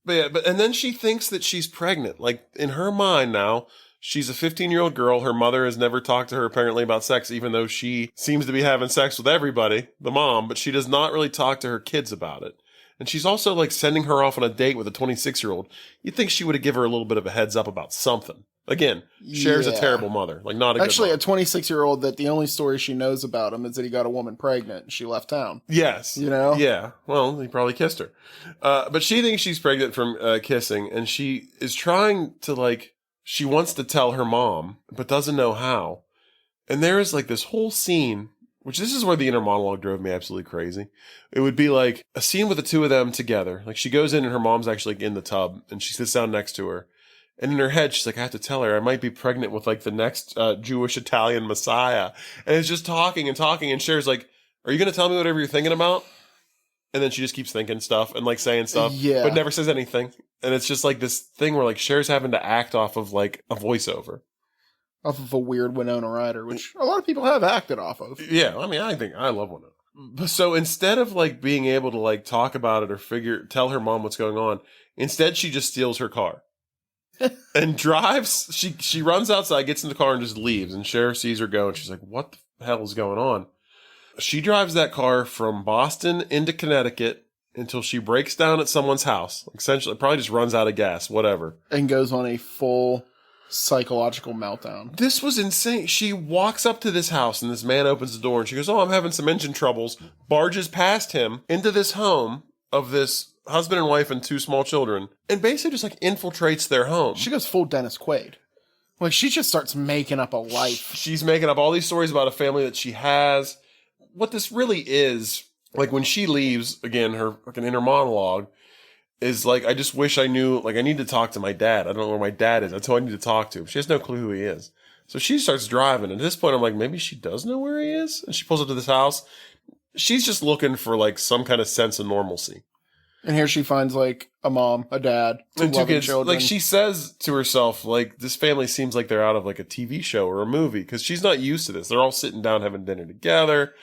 And then she thinks that she's pregnant. Like in her mind now, she's a 15-year-old girl. Her mother has never talked to her apparently about sex, even though she seems to be having sex with everybody, the mom, but she does not really talk to her kids about it. And she's also like sending her off on a date with a 26-year-old. You'd think she would have given her a little bit of a heads up about something. Again, Cher's a terrible mother. Like not a Actually, good a 26-year-old that the only story she knows about him is that he got a woman pregnant and she left town. Yes. Yeah. Well, he probably kissed her. But she thinks she's pregnant from kissing, and she is trying to like... She wants to tell her mom, but doesn't know how. And there is like this whole scene, which this is where the inner monologue drove me absolutely crazy. It would be like a scene with the two of them together. Like she goes in and her mom's actually in the tub and she sits down next to her. And in her head, she's like, I have to tell her I might be pregnant with like the next Jewish Italian Messiah. And it's just talking and talking. And Cher's like, are you going to tell me whatever you're thinking about? And then she just keeps thinking stuff and like saying stuff, but never says anything. And it's just like this thing where like Cher's having to act off of like a voiceover. Off of a weird Winona Ryder, which a lot of people have acted off of. Yeah, I mean, I love Winona. So instead of like being able to like talk about it or tell her mom what's going on, instead she just steals her car. And drives, she runs outside, gets in the car and just leaves. And Cher sees her go and she's like, what the hell is going on? She drives that car from Boston into Connecticut until she breaks down at someone's house. Essentially, probably just runs out of gas, whatever. And goes on a full psychological meltdown. This was insane. She walks up to this house and this man opens the door and she goes, oh, I'm having some engine troubles. Barges past him into this home of this husband and wife and two small children and basically just like infiltrates their home. She goes full Dennis Quaid. Like she just starts making up a life. She's making up all these stories about a family that she has. What this really is, like when she leaves, again, her fucking inner monologue is like, I just wish I knew, like I need to talk to my dad. I don't know where my dad is. That's who I need to talk to. She has no clue who he is. So she starts driving. And at this point, I'm like, maybe she does know where he is. And she pulls up to this house. She's just looking for like some kind of sense of normalcy. And here she finds like a mom, a dad, two kids. Children. Like she says to herself, like this family seems like they're out of like a TV show or a movie because she's not used to this. They're all sitting down having dinner together.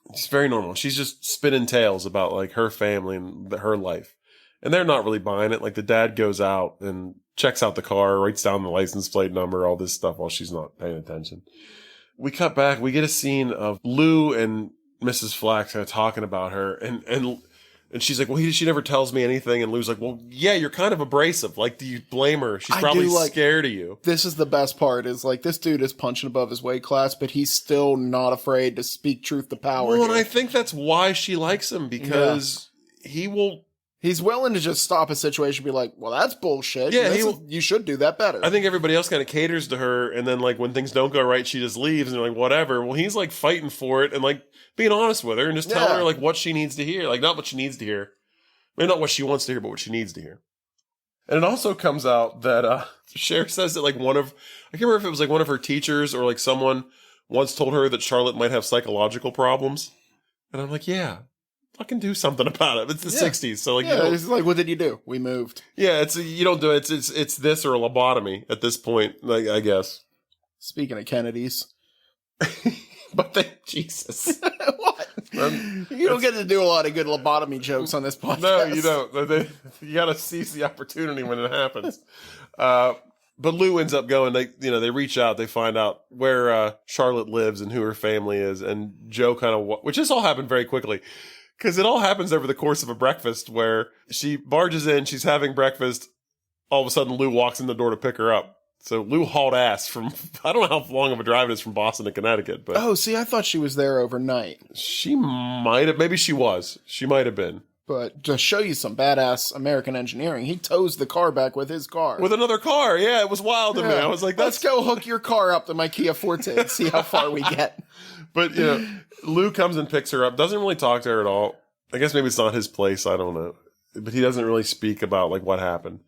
It's very normal. She's just spinning tales about like her family and her life. And they're not really buying it. Like the dad goes out and checks out the car, writes down the license plate number, all this stuff while she's not paying attention. We cut back. We get a scene of Lou and Mrs. Flax kind of talking about her. And she's like, well, she never tells me anything. And Lou's like, well, yeah, you're kind of abrasive. Like, do you blame her? She's probably scared of you. This is the best part is like, this dude is punching above his weight class, but he's still not afraid to speak truth to power. Well, and I think that's why she likes him because he's willing to just stop a situation and be like, well, that's bullshit. Yeah, you should do that better. I think everybody else kind of caters to her. And then like when things don't go right, she just leaves and they're like, whatever. Well, he's like fighting for it and like being honest with her and just telling her like what she needs to hear. Like not what she needs to hear. I mean, not what she wants to hear, but what she needs to hear. And it also comes out that Cher says that like I can't remember if it was like one of her teachers or like someone once told her that Charlotte might have psychological problems. And I'm like, yeah. Fucking do something about it. It's the 60s. So like, it's like, what did you do? We moved. Yeah. You don't do it. It's this or a lobotomy at this point, like, I guess. Speaking of Kennedys. But Jesus. What? You don't get to do a lot of good lobotomy jokes on this podcast. No, you don't. You got to seize the opportunity when it happens. But Lou ends up going, they reach out, they find out where Charlotte lives and who her family is. And Joe which this all happened very quickly. Because it all happens over the course of a breakfast where she barges in, she's having breakfast. All of a sudden, Lou walks in the door to pick her up. So Lou hauled ass from, I don't know how long of a drive it is from Boston to Connecticut. But oh, see, I thought she was there overnight. She might have, maybe she was. She might have been. But to show you some badass American engineering, he tows the car back with his car. With another car, yeah, it was wild to me. I was like, let's go hook your car up to my Kia Forte and see how far we get. But, Lou comes and picks her up, doesn't really talk to her at all. I guess maybe it's not his place, I don't know. But he doesn't really speak about, like, what happened.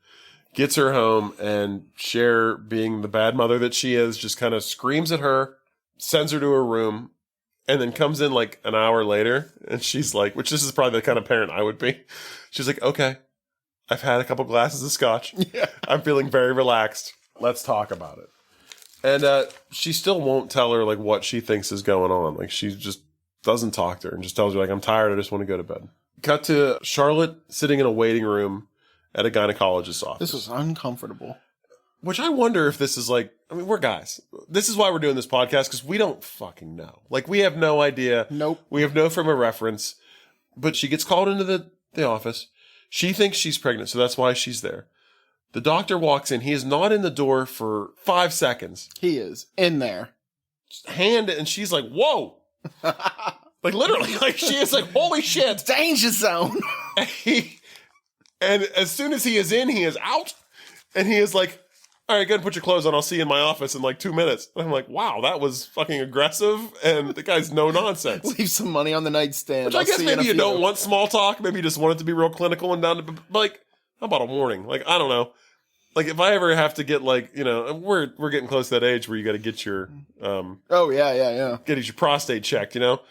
gets her home, and Cher, being the bad mother that she is, just kind of screams at her, sends her to her room, and then comes in like an hour later, and she's like, which this is probably the kind of parent I would be. She's like, okay, I've had a couple glasses of scotch. Yeah. I'm feeling very relaxed. Let's talk about it. And she still won't tell her like what she thinks is going on. Like she just doesn't talk to her and just tells her like, I'm tired. I just want to go to bed. Cut to Charlotte sitting in a waiting room at a gynecologist's office. This was uncomfortable. Which I wonder if this is like, I mean, we're guys. This is why we're doing this podcast, because we don't fucking know. Like, we have no idea. Nope. We have no frame of reference. But she gets called into the office. She thinks she's pregnant, so that's why she's there. The doctor walks in. He is not in the door for 5 seconds. He is in there. And she's like, whoa. Like, literally. Like, she is like, holy shit. Danger zone. And as soon as he is in, he is out. And he is like, all right, go ahead and put your clothes on. I'll see you in my office in like 2 minutes. And I'm like, wow, that was fucking aggressive. And the guy's no nonsense. Leave some money on the nightstand. Which I guess maybe you don't want small talk. Maybe you just want it to be real clinical and down to, like, how about a warning? Like, I don't know. Like, if I ever have to get, like, you know, we're getting close to that age where you got to get your, get your prostate checked, you know?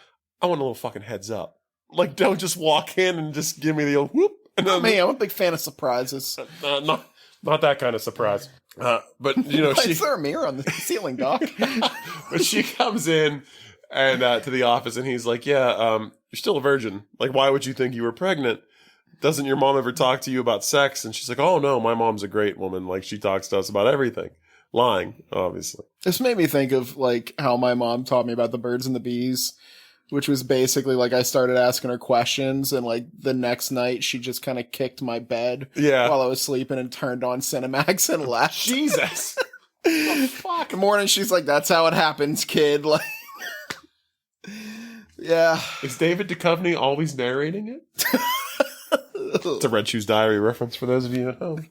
I want a little fucking heads up. Like, don't just walk in and just give me the old whoop. And then, I'm a big fan of surprises. Not that kind of surprise. But, you know, Is there a mirror on the ceiling, Doc? But she comes in and to the office, and he's like, yeah, you're still a virgin. Like, why would you think you were pregnant? Doesn't your mom ever talk to you about sex? And she's like, oh, no, my mom's a great woman. Like, she talks to us about everything. Lying, obviously. This made me think of, like, how my mom taught me about the birds and the bees, which was basically, like, I started asking her questions, and, like, the next night, she just kind of kicked my bed while I was sleeping and turned on Cinemax and left. Jesus. Oh, fuck. Good morning, she's like, that's how it happens, kid. Like, yeah. Is David Duchovny always narrating it? It's a Red Shoes Diary reference for those of you at home.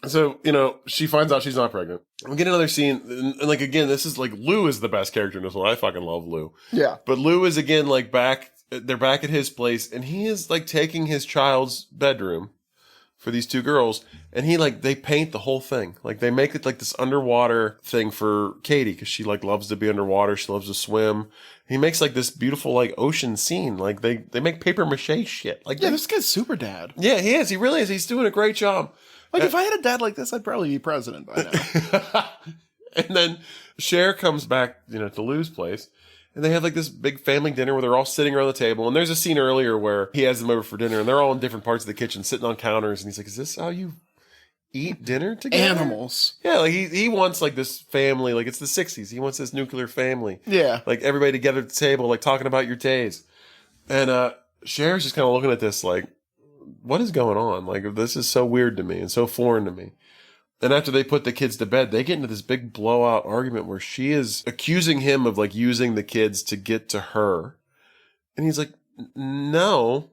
So, you know, she finds out she's not pregnant. We get another scene, and like, again, this is like, Lou is the best character in this one. I fucking love Lou. Yeah. But Lou is, again, like, they're back at his place, and he is, like, taking his child's bedroom for these two girls, and they paint the whole thing. Like, they make it, like, this underwater thing for Katie, because she, like, loves to be underwater. She loves to swim. He makes, like, this beautiful, like, ocean scene. Like, they make paper mache shit. Like, yeah, this guy's super dad. Yeah, he is. He really is. He's doing a great job. Like, if I had a dad like this, I'd probably be president by now. And then Cher comes back, you know, to Lou's place, and they have, like, this big family dinner where they're all sitting around the table. And there's a scene earlier where he has them over for dinner, and they're all in different parts of the kitchen, sitting on counters. And he's like, is this how you eat dinner together? Animals. Yeah, like, he wants, like, this family. Like, it's the 60s. He wants this nuclear family. Yeah. Like, everybody together at the table, like, talking about your days. And Cher's just kind of looking at this, like, what is going on? Like, this is so weird to me and so foreign to me. And after they put the kids to bed, they get into this big blowout argument where she is accusing him of, like, using the kids to get to her. And he's like, no,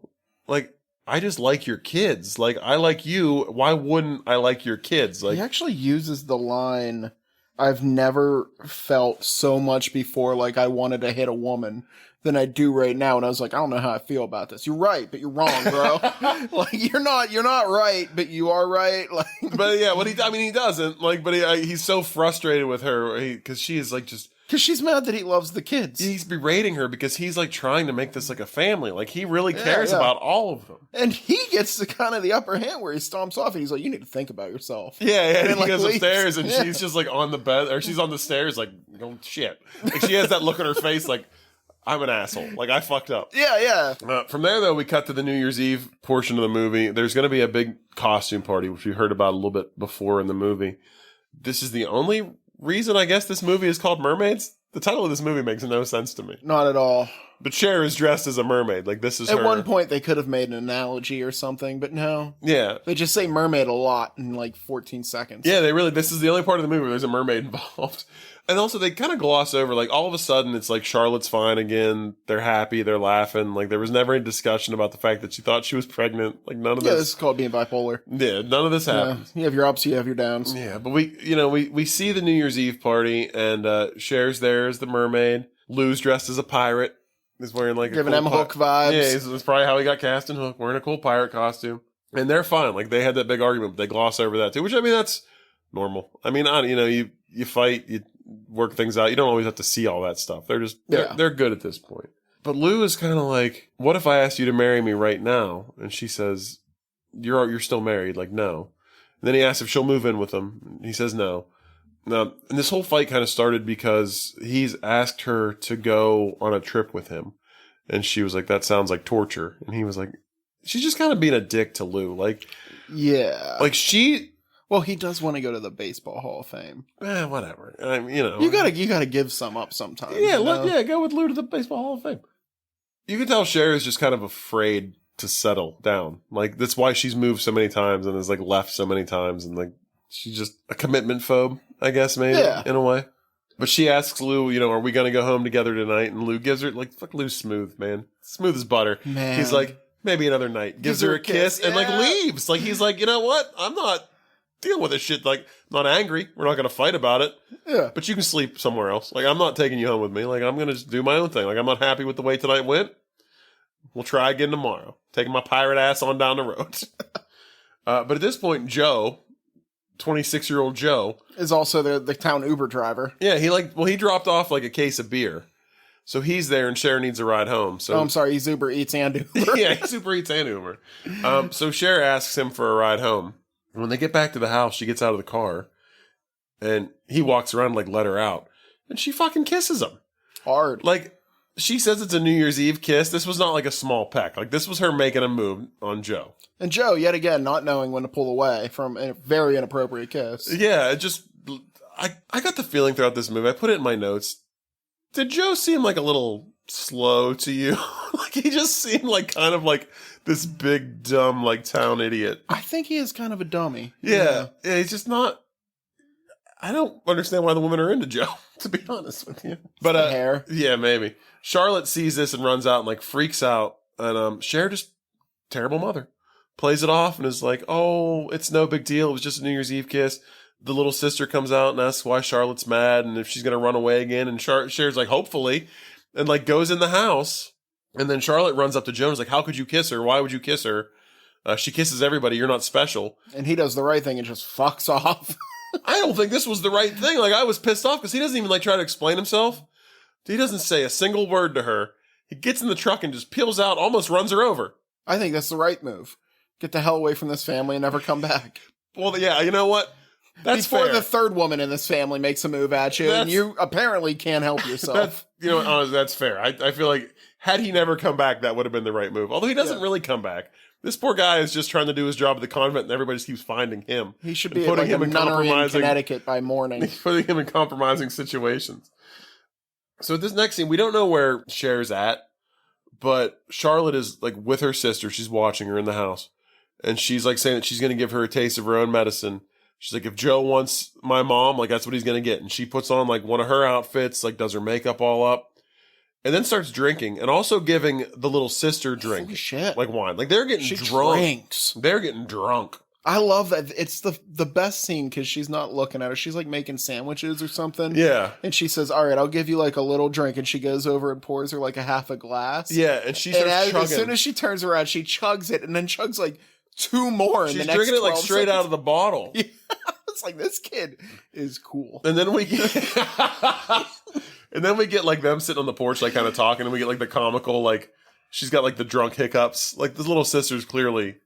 like, I just like your kids. Like, I like you. Why wouldn't I like your kids? Like, he actually uses the line, I've never felt so much before like I wanted to hit a woman than I do right now. And I was like, I don't know how I feel about this. You're right, but you're wrong, bro. Like, you're not right, but you are right. Like, but yeah, he doesn't. Like, but he's so frustrated with her because she is, like, just. Because she's mad that he loves the kids. He's berating her because he's, like, trying to make this, like, a family. Like, he really cares about all of them. And he gets the kind of the upper hand where he stomps off and he's like, you need to think about yourself. Yeah, and he like, goes leaves. Upstairs and she's just, like, on the bed, or she's on the stairs, like, oh, shit. Like, she has that look on her face, like, I'm an asshole. Like, I fucked up. Yeah. From there, though, we cut to the New Year's Eve portion of the movie. There's going to be a big costume party, which we heard about a little bit before in the movie. This is the only reason, I guess, this movie is called Mermaids. The title of this movie makes no sense to me. Not at all. But Cher is dressed as a mermaid. Like, this is At her. one point, they could have made an analogy or something, but no. Yeah. They just say mermaid a lot in, like, 14 seconds. Yeah, this is the only part of the movie where there's a mermaid involved. And also, they kind of gloss over, like, all of a sudden, it's like Charlotte's fine again. They're happy. They're laughing. Like, there was never any discussion about the fact that she thought she was pregnant. Like, none of this. Yeah, this is called being bipolar. Yeah, none of this happens. You have your ups, you have your downs. Yeah, but we see the New Year's Eve party, and Cher's there as the mermaid. Lou's dressed as a pirate. He's wearing, like, giving him Hook vibes. Yeah, that's probably how he got cast in Hook, wearing a cool pirate costume. And they're fine. Like, they had that big argument, but they gloss over that too, which, I mean, that's normal. I mean, you fight, you work things out. You don't always have to see all that stuff. They're good at this point. But Lou is kind of like, what if I asked you to marry me right now? And she says, you're still married. Like, no. And then he asks if she'll move in with him. He says no. Now, and this whole fight kind of started because he's asked her to go on a trip with him. And she was like, that sounds like torture. And he was like, she's just kind of being a dick to Lou. Like, yeah. Like, well, he does want to go to the Baseball Hall of Fame. Whatever. I mean, you gotta give some up sometimes. Yeah, go with Lou to the Baseball Hall of Fame. You can tell Cher is just kind of afraid to settle down. Like, that's why she's moved so many times and has, like, left so many times. And, like, she's just a commitment phobe, I guess, maybe, in a way. But she asks Lou, are we going to go home together tonight? And Lou gives her, like, fuck Lou's smooth, man. Smooth as butter. Man. He's like, maybe another night. Gives her a kiss and, like, leaves. Like, he's like, you know what? I'm not dealing with this shit. Like, I'm not angry. We're not going to fight about it. Yeah. But you can sleep somewhere else. Like, I'm not taking you home with me. Like, I'm going to just do my own thing. Like, I'm not happy with the way tonight went. We'll try again tomorrow. Taking my pirate ass on down the road. But at this point, Joe, 26-year-old Joe, is also the town Uber driver. Yeah, he dropped off like a case of beer. So he's there and Cher needs a ride home. So I'm sorry, he's Uber Eats and Uber. Yeah, he's Uber Eats and Uber. So Cher asks him for a ride home. And when they get back to the house, she gets out of the car and he walks around like, let her out. And she fucking kisses him. Hard. Like, she says it's a New Year's Eve kiss. This was not like a small peck. Like, this was her making a move on Joe. And Joe, yet again, not knowing when to pull away from a very inappropriate kiss. Yeah, I got the feeling throughout this movie, I put it in my notes, did Joe seem like a little slow to you? Like, he just seemed like kind of like this big, dumb, like, town idiot. I think he is kind of a dummy. Yeah, he's just not... I don't understand why the women are into Joe, to be honest with you. But the hair. Yeah, maybe. Charlotte sees this and runs out and like freaks out. And Cher, just terrible mother, plays it off and is like, "Oh, it's no big deal. It was just a New Year's Eve kiss." The little sister comes out and asks why Charlotte's mad and if she's gonna run away again. And Cher's like, "Hopefully," and like goes in the house. And then Charlotte runs up to Joe and is like, "How could you kiss her? Why would you kiss her? She kisses everybody. You're not special." And he does the right thing and just fucks off. I don't think this was the right thing. Like, I was pissed off because he doesn't even like try to explain himself. He doesn't say a single word to her. He gets in the truck and just peels out, almost runs her over. I think that's the right move. Get the hell away from this family and never come back. Well, yeah, you know what? That's before fair. The third woman in this family makes a move at you, and you apparently can't help yourself. Honestly, that's fair. I feel like had he never come back, that would have been the right move. Although he doesn't really come back. This poor guy is just trying to do his job at the convent, and everybody just keeps finding him. He should be putting him in nunnery in Connecticut by morning. Putting him in compromising situations. So this next scene, we don't know where Cher's at, but Charlotte is like with her sister. She's watching her in the house, and she's like saying that she's going to give her a taste of her own medicine. She's like, if Joe wants my mom, like that's what he's going to get. And she puts on like one of her outfits, like does her makeup all up. And then starts drinking and also giving the little sister drink. Holy shit. Like wine. Like they're getting drunk. Drinks. They're getting drunk. I love that. It's the best scene because she's not looking at her. She's like making sandwiches or something. Yeah. And she says, all right, I'll give you like a little drink. And she goes over and pours her like a half a glass. Yeah. And she starts chugging. As soon as she turns around, she chugs it and then chugs like two more in the next 12 She's drinking it like straight seconds. out of the bottle. Yeah. It's like, this kid is cool. And then we get... And then we get, like, them sitting on the porch, like, kind of talking, and we get, like, the comical, like, she's got, like, the drunk hiccups. Like, the little sister's clearly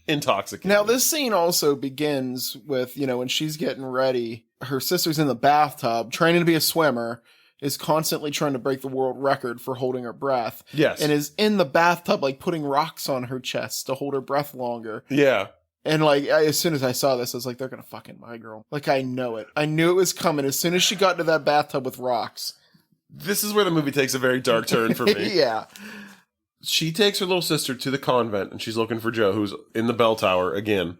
intoxicated. Now, this scene also begins with, when she's getting ready, her sister's in the bathtub, training to be a swimmer, is constantly trying to break the world record for holding her breath. Yes. And is in the bathtub, like, putting rocks on her chest to hold her breath longer. Yeah. And, like, as soon as I saw this, I was like, they're gonna fucking my girl. Like, I know it. I knew it was coming as soon as she got into that bathtub with rocks. This is where the movie takes a very dark turn for me. Yeah. She takes her little sister to the convent, and she's looking for Joe, who's in the bell tower again.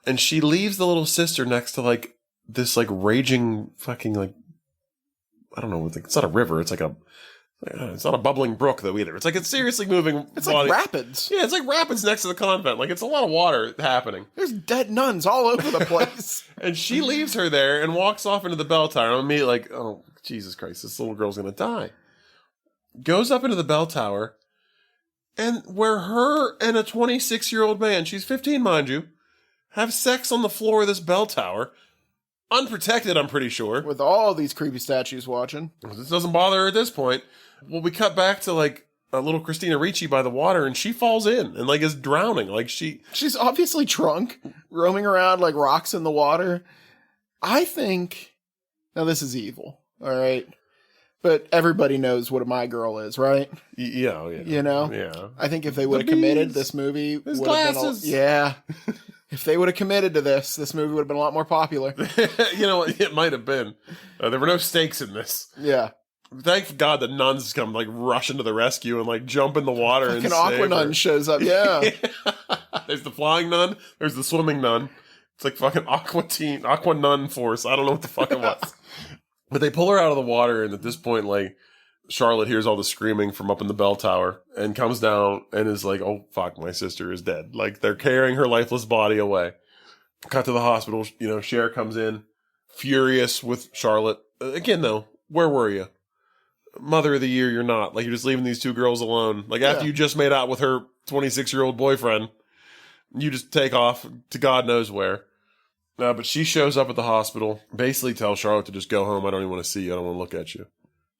And she leaves the little sister next to, like, this, like, raging fucking, like, I don't know, it's not a river, it's like it's not a bubbling brook, though, either. It's like it's seriously moving. It's like rapids. Yeah, it's like rapids next to the convent. Like, it's a lot of water happening. There's dead nuns all over the place. And she leaves her there and walks off into the bell tower. And I'm immediately like, oh, Jesus Christ, this little girl's going to die. Goes up into the bell tower, And where her and a 26-year-old man, she's 15, mind you, have sex on the floor of this bell tower. Unprotected, I'm pretty sure. With all these creepy statues watching. This doesn't bother her at this point. Well, we cut back to, like, a little Christina Ricci by the water, and she falls in and, like, is drowning. Like, she's obviously drunk, roaming around like rocks in the water. I think... Now, this is evil, all right? But everybody knows what My Girl is, right? Yeah. You know? Yeah. I think if they would have committed, this movie would have been... Yeah. If they would have committed to this movie would have been a lot more popular. You know what? It might have been. There were no stakes in this. Yeah. Thank God the nuns come, like, rushing to the rescue and, like, jump in the water and save her. Aqua nun shows up, yeah. There's the flying nun. There's the swimming nun. It's like fucking Aqua nun force. I don't know what the fuck it was. But they pull her out of the water, and at this point, like, Charlotte hears all the screaming from up in the bell tower and comes down and is like, oh, fuck, my sister is dead. Like, they're carrying her lifeless body away. Cut to the hospital. You know, Cher comes in, furious with Charlotte. Again, though, where were you? Mother of the year, you're not. Like, you're just leaving these two girls alone. Like, after you just made out with her 26-year-old boyfriend, you just take off to God knows where. But she shows up at the hospital, basically tells Charlotte to just go home. I don't even want to see you. I don't want to look at you.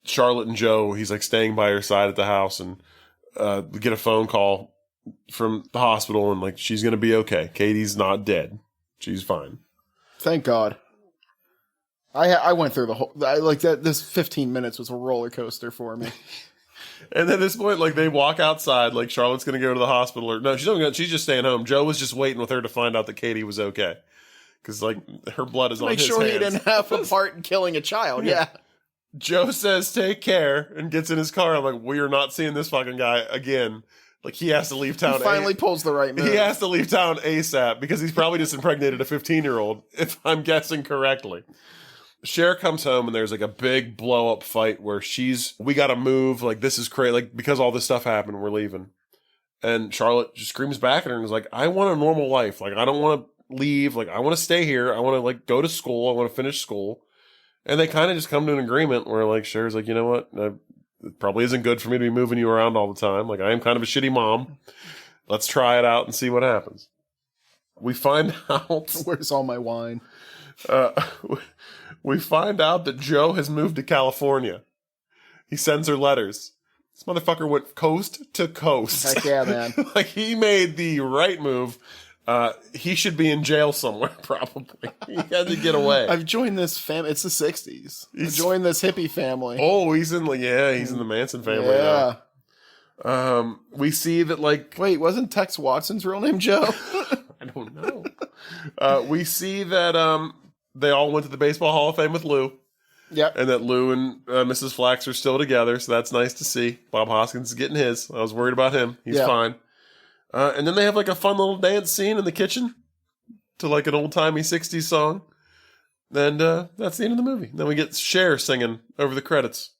Charlotte and Joe, he's like staying by her side at the house, and we get a phone call from the hospital, and like, she's going to be okay. Katie's not dead. She's fine. Thank God. I went through the whole... this 15 minutes was a roller coaster for me. And then at this point, like, they walk outside, like, Charlotte's going to go to the hospital. Or no, she's just staying home. Joe was just waiting with her to find out that Katie was okay. Because, like, her blood is on his hands. Make sure he didn't have a part in killing a child, yeah. Joe says, take care, and gets in his car. I'm like, we are not seeing this fucking guy again. Like, he has to leave town. He finally pulls the right move. He has to leave town ASAP, because he's probably just impregnated a 15-year-old, if I'm guessing correctly. Cher comes home, and there's like a big blow-up fight where we gotta move, like, this is crazy, like, because all this stuff happened, we're leaving. And Charlotte just screams back at her and is like, I want a normal life. Like, I don't want to leave. Like, I want to stay here. I want to, like, go to school. I want to finish school. And they kind of just come to an agreement where, like, Cher's like, you know what? It probably isn't good for me to be moving you around all the time. Like, I am kind of a shitty mom. Let's try it out and see what happens. We find out... Where's all my wine? We find out that Joe has moved to California. He sends her letters. This motherfucker went coast to coast. Heck yeah, man. Like, he made the right move. He should be in jail somewhere, probably. He had to get away. I've joined this family. It's the 60s. I've joined this hippie family. Oh, he's in the Manson family yeah. now. We see that, like... Wait, wasn't Tex Watson's real name Joe? I don't know. We see that they all went to the Baseball Hall of Fame with Lou. Yep. And that Lou and Mrs. Flax are still together, so that's nice to see. Bob Hoskins is getting his. I was worried about him. He's fine. And then they have like a fun little dance scene in the kitchen to like an old-timey 60s song. And that's the end of the movie. Then we get Cher singing over the credits.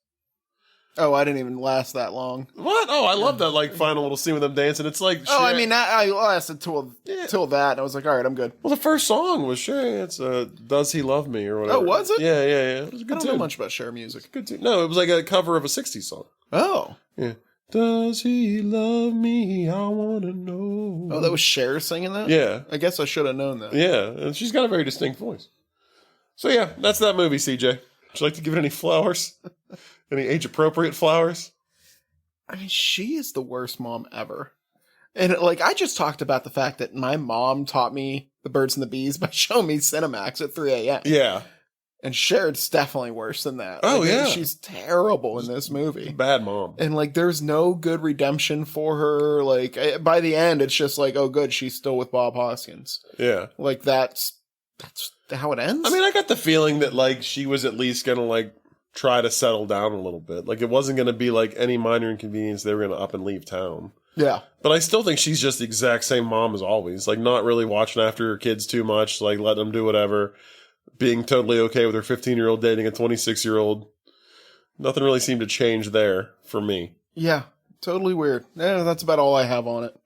Oh, I didn't even last that long. What? Oh, I love that like final little scene with them dancing. It's like Cher. Oh, I mean, I lasted till that, and I was like, all right, I'm good. Well, the first song was Cher. It's Does He Love Me or whatever. Oh, was it? Yeah. It was a good I don't know much about Cher music. Good tune. No, it was like a cover of a 60s song. Oh. Yeah. Does he love me? I want to know. Oh, that was Cher singing that? Yeah. I guess I should have known that. Yeah, and she's got a very distinct voice. So yeah, that's that movie, CJ. Would you like to give it any flowers? Any age-appropriate flowers? I mean, she is the worst mom ever. And like, I just talked about the fact that my mom taught me The Birds and the Bees by showing me Cinemax at 3 a.m. Yeah. And Cher's definitely worse than that. Oh, like, yeah. She's terrible in this movie. Bad mom. And like, there's no good redemption for her. Like, by the end, it's just like, oh, good, she's still with Bob Hoskins. Yeah. Like, that's how it ends. I mean, I got the feeling that like she was at least going to like try to settle down a little bit. Like, it wasn't going to be like any minor inconvenience. They were going to up and leave town. Yeah. But I still think she's just the exact same mom as always. Like, not really watching after her kids too much. Like, letting them do whatever. Being totally okay with her 15-year-old dating a 26-year-old. Nothing really seemed to change there for me. Yeah. Totally weird. Yeah, that's about all I have on it.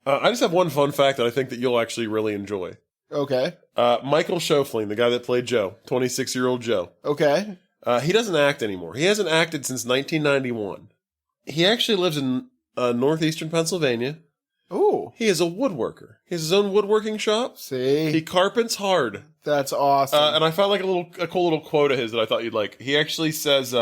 I just have one fun fact that I think that you'll actually really enjoy. Okay. Michael Schofling, the guy that played Joe, 26-year-old Joe. Okay. He doesn't act anymore. He hasn't acted since 1991. He actually lives in northeastern Pennsylvania. Ooh. He is a woodworker. He has his own woodworking shop. See? He carpents hard. That's awesome. And I found like a cool little quote of his that I thought you'd like. He actually says,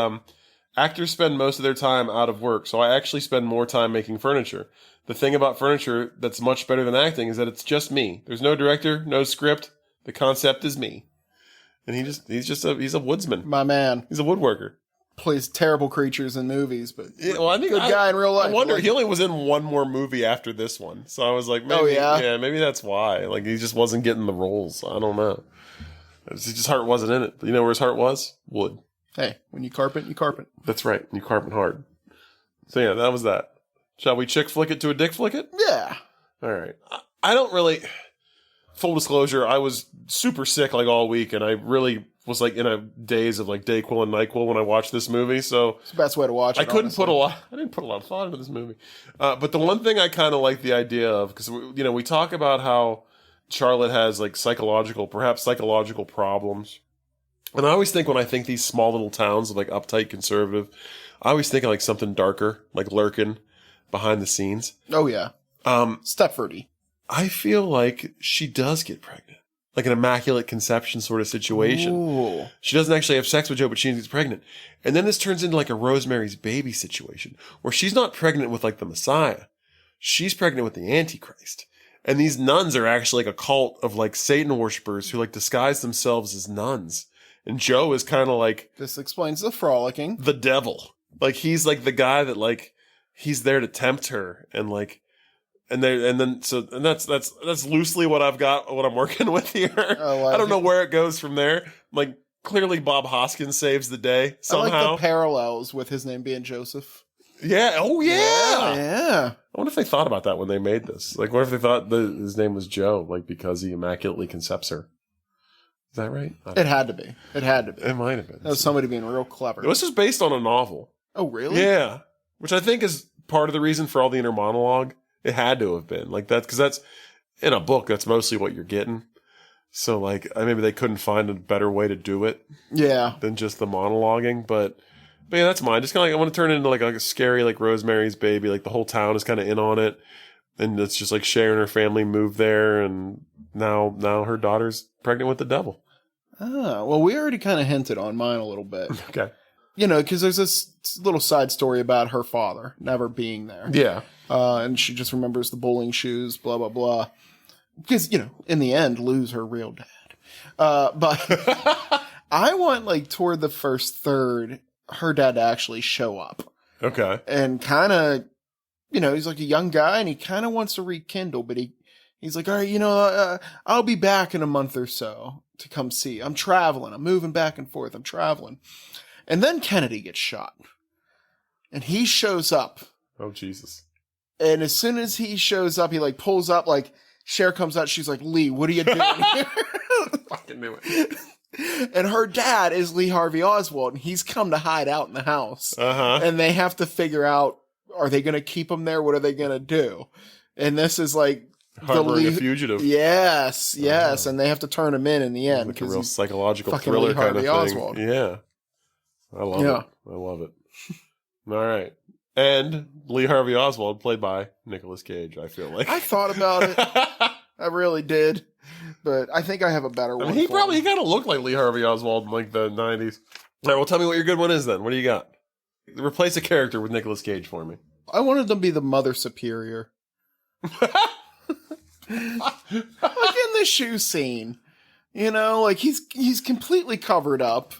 actors spend most of their time out of work, so I actually spend more time making furniture. The thing about furniture that's much better than acting is that it's just me. There's no director, no script. The concept is me. And he's a woodsman. My man. He's a woodworker. Plays terrible creatures in movies, but I think good guy in real life. I wonder, he only was in one more movie after this one. So I was like, maybe, maybe that's why. Like, he just wasn't getting the roles. I don't know. His heart wasn't in it. But you know where his heart was? Wood. Hey, when you carpet, you carpet. That's right. You carpet hard. So yeah, that was that. Shall we chick flick it to a dick flick it? Yeah. All right. I don't really... Full disclosure, I was super sick like all week, and I really was like in a daze of like Dayquil and NyQuil when I watched this movie. So it's the best way to watch it. I didn't put a lot of thought into this movie. But the one thing I kind of like the idea of, because we talk about how Charlotte has like perhaps psychological problems, and I always think when I think these small little towns of like uptight conservative, I always think of like something darker, like lurking behind the scenes. Oh yeah, Stepfordy. I feel like she does get pregnant. Like an immaculate conception sort of situation. Ooh. She doesn't actually have sex with Joe, but she gets pregnant. And then this turns into like a Rosemary's Baby situation where she's not pregnant with like the Messiah. She's pregnant with the Antichrist. And these nuns are actually like a cult of like Satan worshipers who like disguise themselves as nuns. And Joe is kind of like... This explains the frolicking. The devil. Like he's like the guy that like, he's there to tempt her and like... And that's loosely what I'm working with here. I don't know where it goes from there. Like clearly Bob Hoskins saves the day somehow. I like the parallels with his name being Joseph. Yeah. Oh yeah. Yeah. I wonder if they thought about that when they made this. Like, what if they thought his name was Joe, like because he immaculately concepts her? Is that right? It had to be. It had to be. It might have been. That was somebody being real clever. This is based on a novel. Oh really? Yeah. Which I think is part of the reason for all the inner monologue. It had to have been like that because that's in a book. That's mostly what you're getting. So like maybe they couldn't find a better way to do it. Yeah. Than just the monologuing, but yeah, that's mine. Just kind of like I want to turn it into like a scary like Rosemary's Baby. Like the whole town is kind of in on it, and it's just like Cher and her family moved there, and now her daughter's pregnant with the devil. Ah, well, we already kind of hinted on mine a little bit. Okay. Because there's this little side story about her father never being there. Yeah. And she just remembers the bowling shoes, blah, blah, blah. Because, in the end, Lou's her real dad. But I want, like, toward the first third, her dad to actually show up. Okay. And kind of, he's like a young guy, and he kind of wants to rekindle, but he's like, all right, I'll be back in a month or so to come see. I'm traveling. I'm moving back and forth. I'm traveling. And then Kennedy gets shot. And he shows up. Oh, Jesus. And as soon as he shows up, he like pulls up, like Cher comes out. She's like, Lee, what are you doing here? Fucking knew it. And her dad is Lee Harvey Oswald, and he's come to hide out in the house. Uh-huh. And they have to figure out, are they going to keep him there? What are they going to do? And this is like harboring a fugitive. Yes. Uh-huh. And they have to turn him in the end. Like a real psychological thriller kind of thing. Oswald. Yeah. I love it. All right. And Lee Harvey Oswald, played by Nicolas Cage, I feel like. I thought about it. I really did. But I think I have a better one. He kind of looked like Lee Harvey Oswald in like the 90s. All right, well, tell me what your good one is then. What do you got? Replace a character with Nicolas Cage for me. I wanted them to be the Mother Superior. Like in the shoe scene. Like he's completely covered up.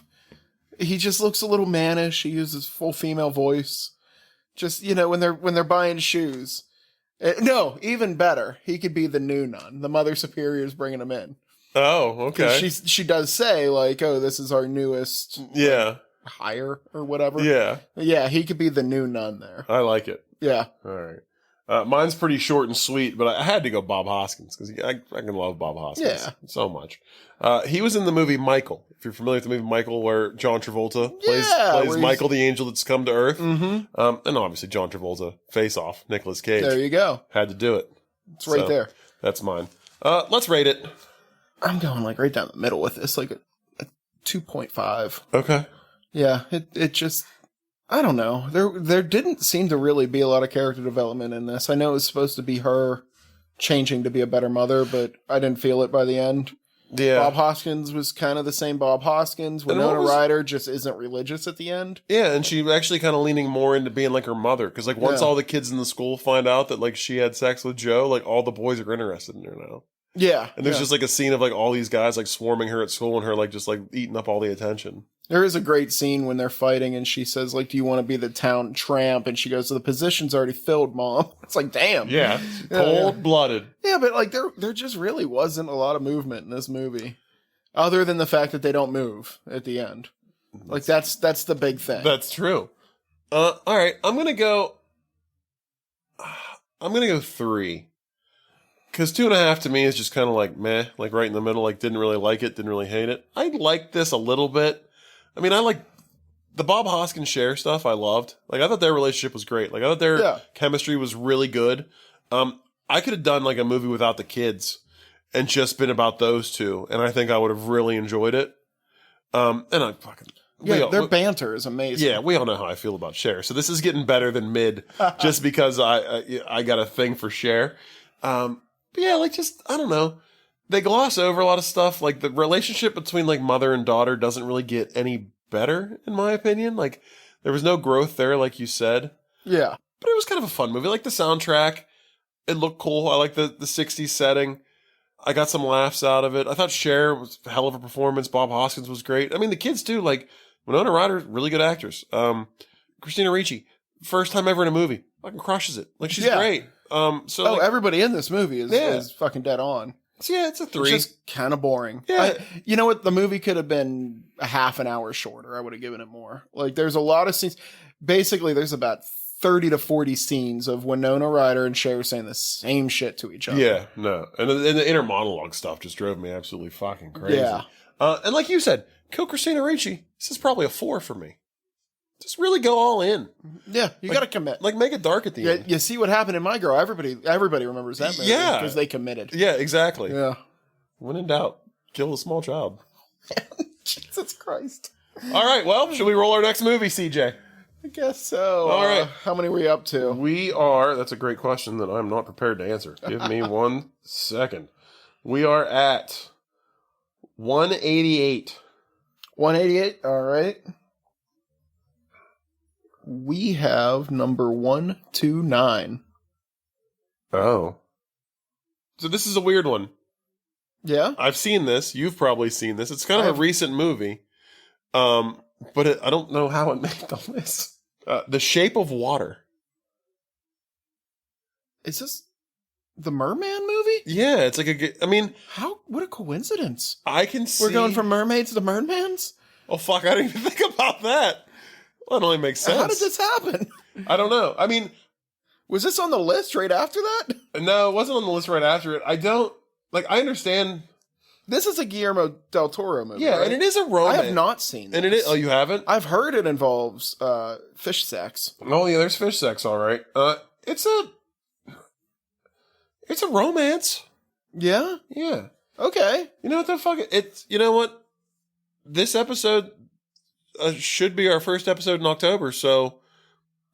He just looks a little mannish. He uses full female voice. Just, when they're buying shoes. No, even better. He could be the new nun. The Mother Superior's bringing him in. Oh, okay. She does say, like, oh, this is our newest hire or whatever. Yeah. Yeah, he could be the new nun there. I like it. Yeah. All right. Mine's pretty short and sweet, but I had to go Bob Hoskins because I can love Bob Hoskins so much. He was in the movie Michael. If you're familiar with the movie Michael, where John Travolta plays Michael, the angel that's come to Earth. Mm-hmm. And obviously John Travolta, Face Off, Nicolas Cage. There you go. Had to do it. It's right there. That's mine. Let's rate it. I'm going like right down the middle with this, like a 2.5. Okay. Yeah, it just... I don't know. There didn't seem to really be a lot of character development in this. I know it was supposed to be her changing to be a better mother, but I didn't feel it by the end. Yeah. Bob Hoskins was kind of the same Bob Hoskins. Winona Ryder just isn't religious at the end. Yeah, and she actually kind of leaning more into being like her mother. Because like once all the kids in the school find out that like she had sex with Joe, like all the boys are interested in her now. Yeah. And there's just like a scene of like all these guys like swarming her at school and her like just like eating up all the attention. There is a great scene when they're fighting and she says, like, do you want to be the town tramp? And she goes, the position's already filled, Mom. It's like, damn. Yeah. Cold-blooded. Yeah, but like there just really wasn't a lot of movement in this movie. Other than the fact that they don't move at the end. Like that's the big thing. That's true. All right, I'm gonna go 3. Because 2.5 to me is just kind of like meh, like right in the middle, like didn't really like it, didn't really hate it. I liked this a little bit. I mean, I like the Bob Hoskins Cher stuff. I loved. Like, I thought their relationship was great. Like, I thought their chemistry was really good. I could have done like a movie without the kids and just been about those two, and I think I would have really enjoyed it. And I fucking their banter is amazing. Yeah, we all know how I feel about Cher, so this is getting better than mid, just because I got a thing for Cher. But yeah, like just I don't know. They gloss over a lot of stuff. Like the relationship between like mother and daughter doesn't really get any better, in my opinion. Like there was no growth there, like you said. Yeah. But it was kind of a fun movie. Like the soundtrack, it looked cool. I like the 60s setting. I got some laughs out of it. I thought Cher was a hell of a performance. Bob Hoskins was great. I mean, the kids too. Like Winona Ryder, really good actors. Christina Ricci, first time ever in a movie, fucking crushes it. Like she's great. Everybody in this movie is fucking dead on. So yeah, it's a 3. It's just kind of boring. Yeah. You know what? The movie could have been a half an hour shorter. I would have given it more. Like, there's a lot of scenes. Basically, there's about 30 to 40 scenes of Winona Ryder and Cher saying the same shit to each other. Yeah, no. And the inner monologue stuff just drove me absolutely fucking crazy. Yeah. And like you said, kill Christina Ricci. This is probably a 4 for me. Just really go all in. Yeah, you got to commit. Like, make it dark at the end. You see what happened in My Girl. Everybody remembers that movie. Yeah. Because they committed. Yeah, exactly. Yeah. When in doubt, kill a small child. Jesus Christ. All right, well, should we roll our next movie, CJ? I guess so. All right. How many are we up to? We are, that's a great question that I'm not prepared to answer. Give me 1 second. We are at 188. 188, all right. We have number 129. Oh. So this is a weird one. Yeah? I've seen this. You've probably seen this. It's kind of a recent movie. But I don't know how it made the list. The Shape of Water. Is this the Merman movie? Yeah, it's like what a coincidence. I can see. We're going from mermaids to mermans? Oh, fuck, I didn't even think about that. Well, it only makes sense. How did this happen? I don't know. I mean, was this on the list right after that? No, it wasn't on the list right after it. I understand. This is a Guillermo del Toro movie. Yeah, right? and it is a romance. I have not seen this. And it is. Oh, you haven't? I've heard it involves fish sex. Oh, yeah, there's fish sex, all right. It's a romance. Yeah? Yeah. Okay. You know what the fuck? You know what? This episode should be our first episode in October, so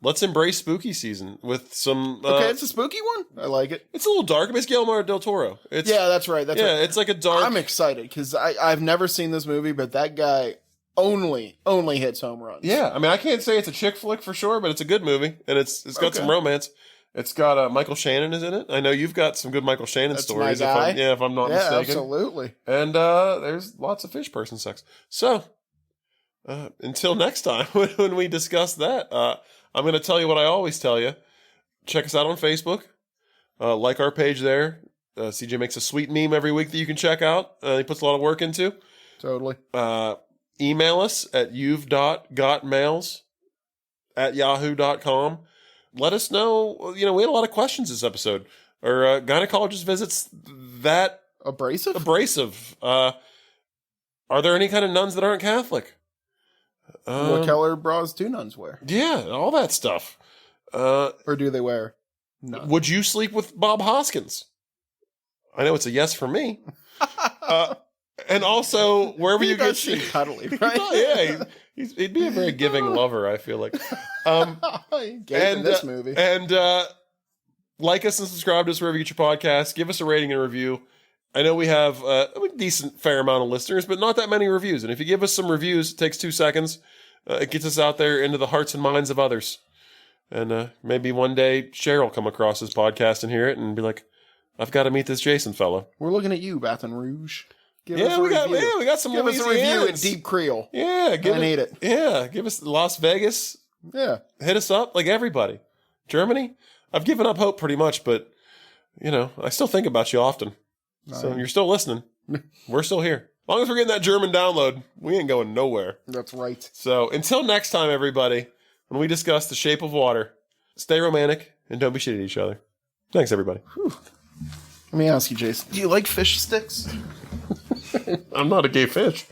let's embrace spooky season with some... okay, it's a spooky one? I like it. It's a little dark. It's Guillermo del Toro. Yeah, that's right. That's right. It's like a dark... I'm excited, because I've never seen this movie, but that guy only hits home runs. Yeah, I mean, I can't say it's a chick flick for sure, but it's a good movie, and it's got some romance. It's got Michael Shannon is in it. I know you've got some good Michael Shannon stories. My guy. If I'm not mistaken. Absolutely. And there's lots of fish person sex. So, until next time when we discuss that, I'm going to tell you what I always tell you. Check us out on Facebook. Like our page there. CJ makes a sweet meme every week that you can check out. He puts a lot of work into. Totally. Email us at you've.gotmails@yahoo.com. Let us know, we had a lot of questions this episode. Or gynecologist visits that... Abrasive. Are there any kind of nuns that aren't Catholic? What color bras do nuns wear? Yeah, all that stuff. Or do they wear none? Would you sleep with Bob Hoskins? I know it's a yes for me. And also, wherever you get... seem cuddly, right? Yeah, He'd be a very giving lover, I feel like. He gave in this movie. And like us and subscribe to us wherever you get your podcasts. Give us a rating and a review. I know we have a decent fair amount of listeners, but not that many reviews. And if you give us some reviews, it takes 2 seconds. It gets us out there into the hearts and minds of others. And maybe one day Cher will come across this podcast and hear it and be like, I've got to meet this Jason fella. We're looking at you, Baton Rouge. We got some Give us a review in deep Creole. Yeah, I need it. Yeah, give us Las Vegas. Yeah. Hit us up, like everybody. Germany? I've given up hope pretty much, but, I still think about you often. So you're still listening. We're still here. As long as we're getting that German download, we ain't going nowhere. That's right. So until next time, everybody, when we discuss The Shape of Water, stay romantic and don't be shitty to each other. Thanks, everybody. Whew. Let me ask you, Jason. Do you like fish sticks? I'm not a gay fish.